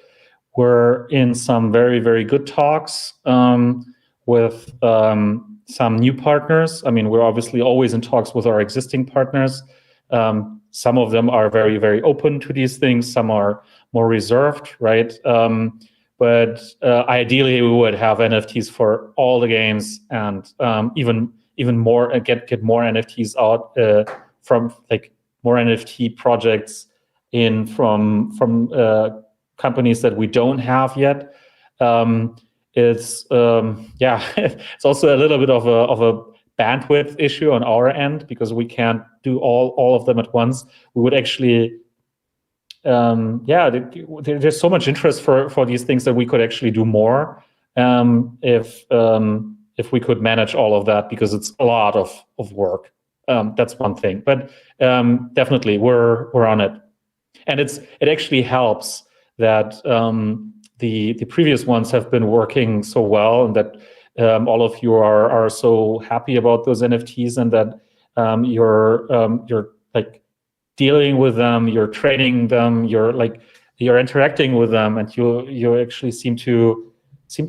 We're in some very, very good talks with some new partners. I mean, we're obviously always in talks with our existing partners. Some of them are very, very open to these things. Some are more reserved, right? But ideally, we would have NFTs for all the games, and even more, get more NFTs out from like more NFT projects in from companies that we don't have yet. It's it's also a little bit of a bandwidth issue on our end because we can't do all of them at once. We would actually there's so much interest for these things that we could actually do more if we could manage all of that, because it's a lot of work. That's one thing, but definitely we're on it, and it actually helps that the previous ones have been working so well, and that all of you are so happy about those NFTs, and that you're like dealing with them, you're trading them, you're interacting with them, and you actually seem to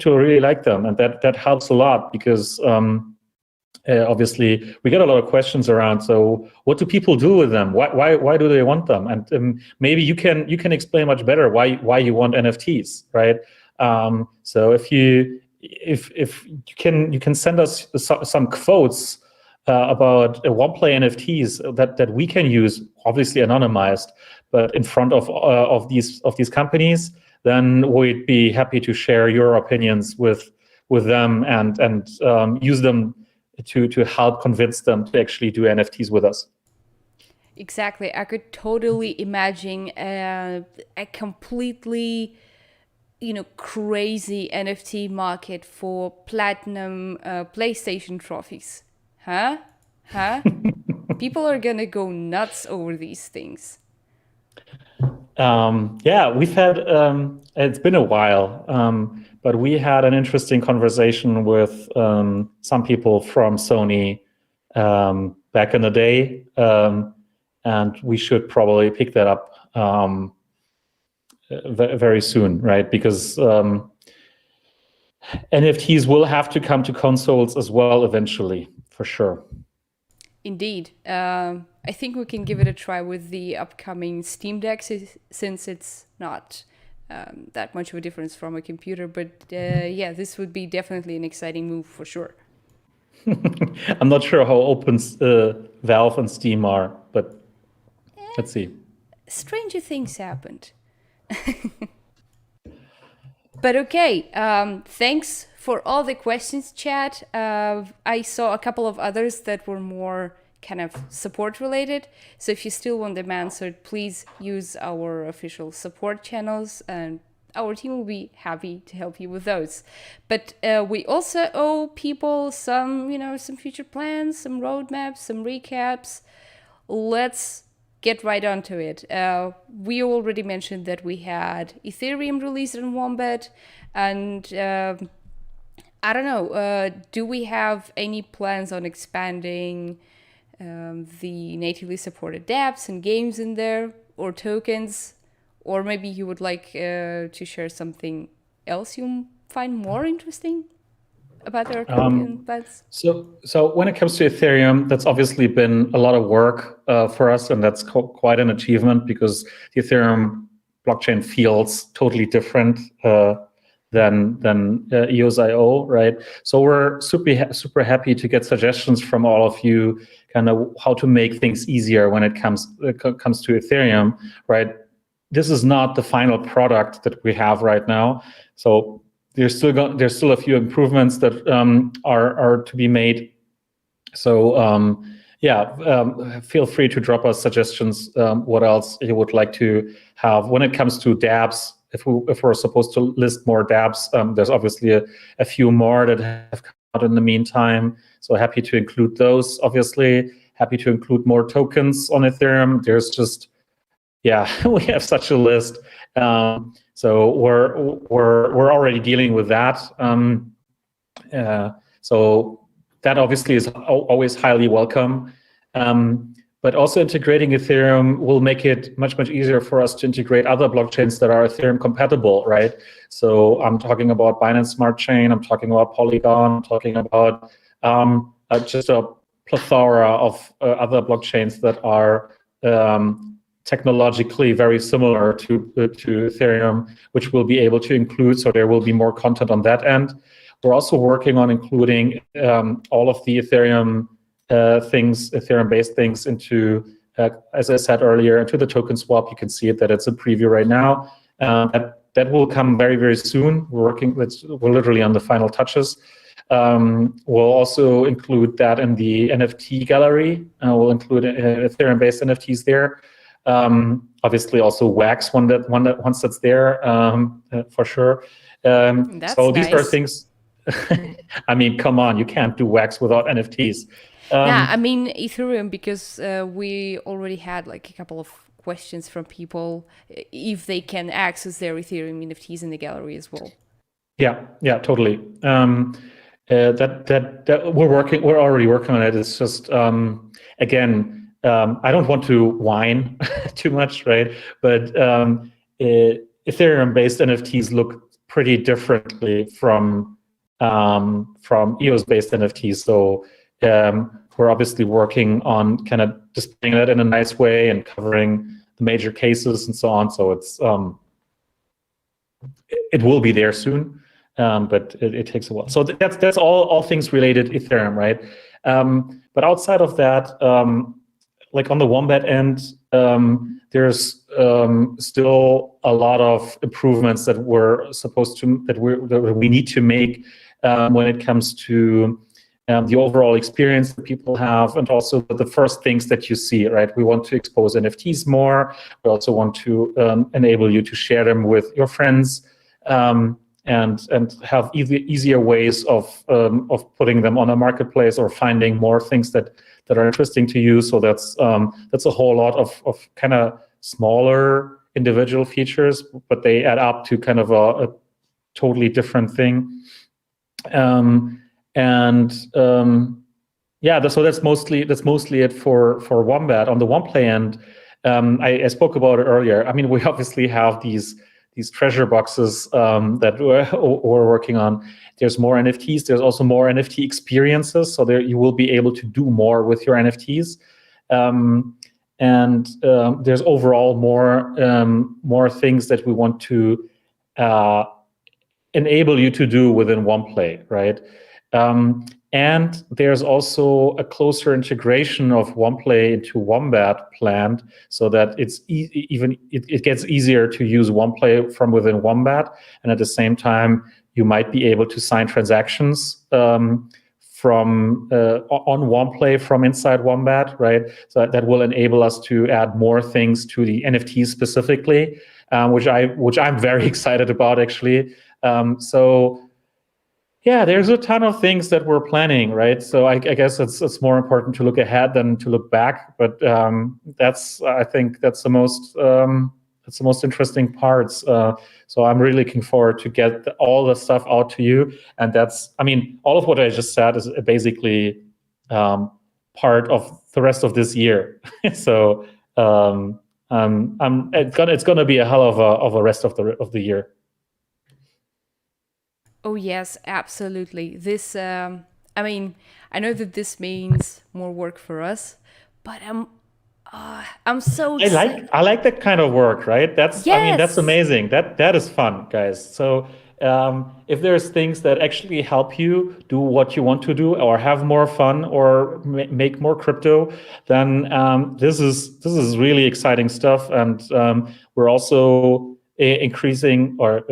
really like them, and that helps a lot, because obviously we get a lot of questions around, so what do people do with them, why do they want them, and maybe you can explain much better why you want NFTs, right? So if you can send us some quotes about one-play NFTs that we can use, obviously anonymized, but in front of these companies, then we'd be happy to share your opinions with them and use them to help convince them to actually do NFTs with us. Exactly. I could totally imagine a completely, crazy NFT market for platinum PlayStation trophies. Huh? People are gonna go nuts over these things. We've had, it's been a while, but we had an interesting conversation with some people from Sony back in the day, and we should probably pick that up very soon, right? Because NFTs will have to come to consoles as well eventually, for sure. Indeed. I think we can give it a try with the upcoming Steam Deck, since it's not that much of a difference from a computer. But this would be definitely an exciting move for sure. I'm not sure how open Valve and Steam are, but let's see. Stranger things happened. But okay, thanks for all the questions, chat. I saw a couple of others that were more kind of support related. So if you still want them answered, please use our official support channels, and our team will be happy to help you with those. But we also owe people some future plans, some roadmaps, some recaps. Let's get right onto it. We already mentioned that we had Ethereum released on Wombat, and I don't know, do we have any plans on expanding the natively supported dApps and games in there, or tokens? Or maybe you would like to share something else you find more interesting about our plans? So when it comes to Ethereum, that's obviously been a lot of work for us, and that's quite an achievement, because the Ethereum blockchain feels totally different than EOS.io, right? So we're super happy to get suggestions from all of you, kind of how to make things easier when it comes to Ethereum, right? This is not the final product that we have right now, so there's still a few improvements that are to be made. So feel free to drop us suggestions. What else you would like to have when it comes to dApps? If we're supposed to list more dApps, there's obviously a few more that have come out in the meantime. So happy to include those. Obviously, happy to include more tokens on Ethereum. There's just we have such a list. So we're already dealing with that. So that obviously is always highly welcome. But also integrating Ethereum will make it much, much easier for us to integrate other blockchains that are Ethereum compatible, right? So I'm talking about Binance Smart Chain, I'm talking about Polygon, I'm talking about just a plethora of other blockchains that are technologically very similar to Ethereum, which we'll be able to include. So there will be more content on that end. We're also working on including all of the Ethereum Ethereum-based things into, as I said earlier, into the token swap. You can see it that it's in preview right now. That will come very, very soon. We're literally on the final touches. We'll also include that in the NFT gallery. We'll include Ethereum-based NFTs there. Obviously, also Wax once that's there for sure. So these are things. I mean, come on, you can't do Wax without NFTs. Yeah, I mean Ethereum, because we already had like a couple of questions from people if they can access their Ethereum NFTs in the gallery as well. Yeah, totally. That we're already working on it. It's just again, I don't want to whine too much, right? But Ethereum-based NFTs look pretty differently from EOS-based NFTs. So we're obviously working on kind of displaying that in a nice way and covering the major cases and so on. So it's it will be there soon, but it takes a while. So that's all things related Ethereum, right? But outside of that, like on the Wombat end, there's still a lot of improvements that we need to make when it comes to the overall experience that people have, and also the first things that you see, right? We want to expose NFTs more. We also want to enable you to share them with your friends, and have easier ways of putting them on a marketplace or finding more things that are interesting to you. So that's a whole lot of kind of smaller individual features, but they add up to kind of a totally different thing. So that's mostly it for Wombat. On the OnePlay end, I spoke about it earlier. I mean, we obviously have these treasure boxes that we're working on. There's more NFTs. There's also more NFT experiences. So there you will be able to do more with your NFTs. There's overall more things that we want to enable you to do within OnePlay, right? And there's also a closer integration of OnePlay into Wombat planned, so that it gets easier to use OnePlay from within Wombat, and at the same time you might be able to sign transactions on OnePlay from inside Wombat, right? So that will enable us to add more things to the NFTs specifically, which I'm very excited about actually. Yeah, there's a ton of things that we're planning, right? So I guess it's more important to look ahead than to look back. But I think that's the most interesting parts. So I'm really looking forward to get all the stuff out to you. And all of what I just said is basically part of the rest of this year. So it's gonna be a hell of a rest of the year. Oh yes, absolutely. This, I know that this means more work for us, but I'm so excited. I like that kind of work, right? That's amazing. That is fun, guys. So if there's things that actually help you do what you want to do, or have more fun, or make more crypto, then this is really exciting stuff. And we're also increasing or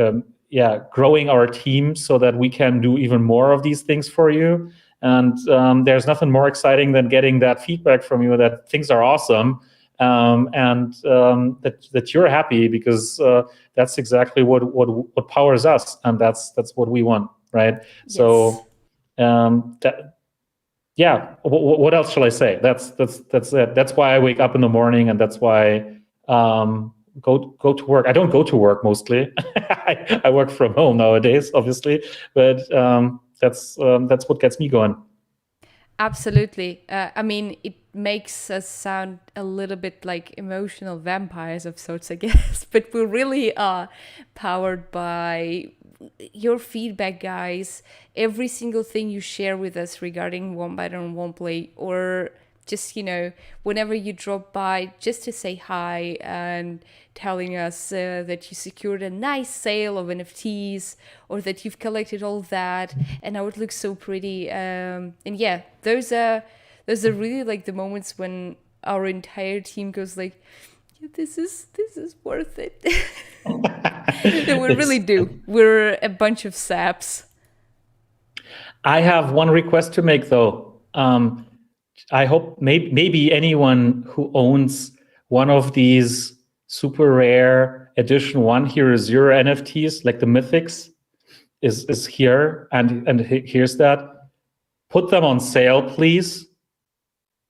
growing our team so that we can do even more of these things for you. And there's nothing more exciting than getting that feedback from you that things are awesome, and that you're happy, because that's exactly what powers us, and that's what we want, right? Yes. So what else shall I say? That's it. That's why I wake up in the morning, and that's why go to work. I don't go to work mostly. I work from home nowadays, obviously, but that's what gets me going. Absolutely. I mean, it makes us sound a little bit like emotional vampires of sorts, I guess, but we really are powered by your feedback, guys. Every single thing you share with us regarding Wombat and Womplay, or just, whenever you drop by just to say hi and telling us that you secured a nice sale of NFTs or that you've collected all that and now it looks so pretty. And yeah, those are really like the moments when our entire team goes like, yeah, this is worth it. We really do. We're a bunch of saps. I have one request to make though. I hope maybe anyone who owns one of these super rare edition 1 Hero 0 NFTs, like the Mythics, is here and here's that. Put them on sale, please.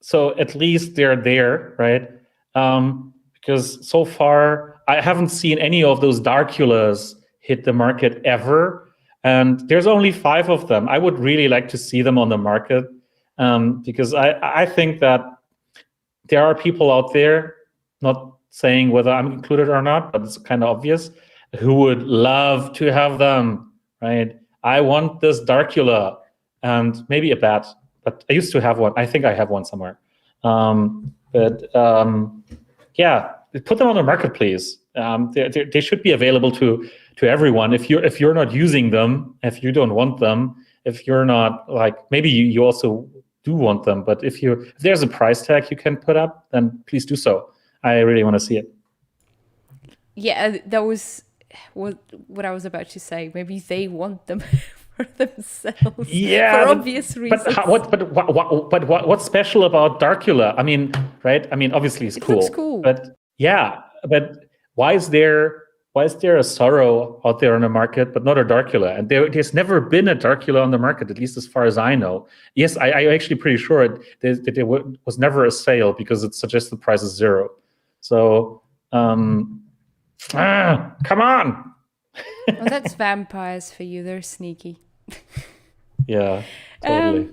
So at least they're there, right? Because so far I haven't seen any of those Darkulas hit the market ever, and there's only 5 of them. I would really like to see them on the market. Because I think that there are people out there, not saying whether I'm included or not, but it's kind of obvious, who would love to have them, right? I want this Darkula and maybe a bat, but I used to have one. I think I have one somewhere. Yeah, put them on the market, please. They should be available to everyone. If you're not using them, if you don't want them, if you're not like, maybe you also do want them, but if there's a price tag you can put up, then please do so. I really want to see it. Yeah, that was what I was about to say. Maybe they want them for themselves. Yeah, for obvious reasons. But what's special about Darkula? I mean, right? I mean, obviously it's cool. Looks cool. But yeah, but why is there a Sorrow out there on the market, but not a Darkula? And there's never been a Darkula on the market, at least as far as I know. Yes, I'm actually pretty sure that there was never a sale because it suggests the price is 0. So, come on. Well, that's vampires for you. They're sneaky. Yeah, totally.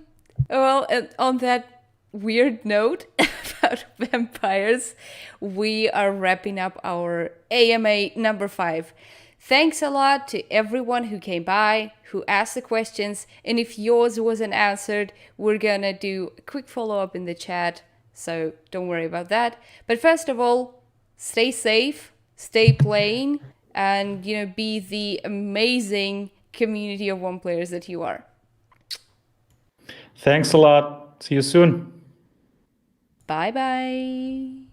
Well, on that weird note about vampires, we are wrapping up our AMA number 5. Thanks a lot to everyone who came by, who asked the questions, and if yours wasn't answered, we're gonna do a quick follow-up in the chat, so don't worry about that. But first of all, stay safe, stay playing, and be the amazing community of one players that you are. Thanks a lot. See you soon. Bye-bye.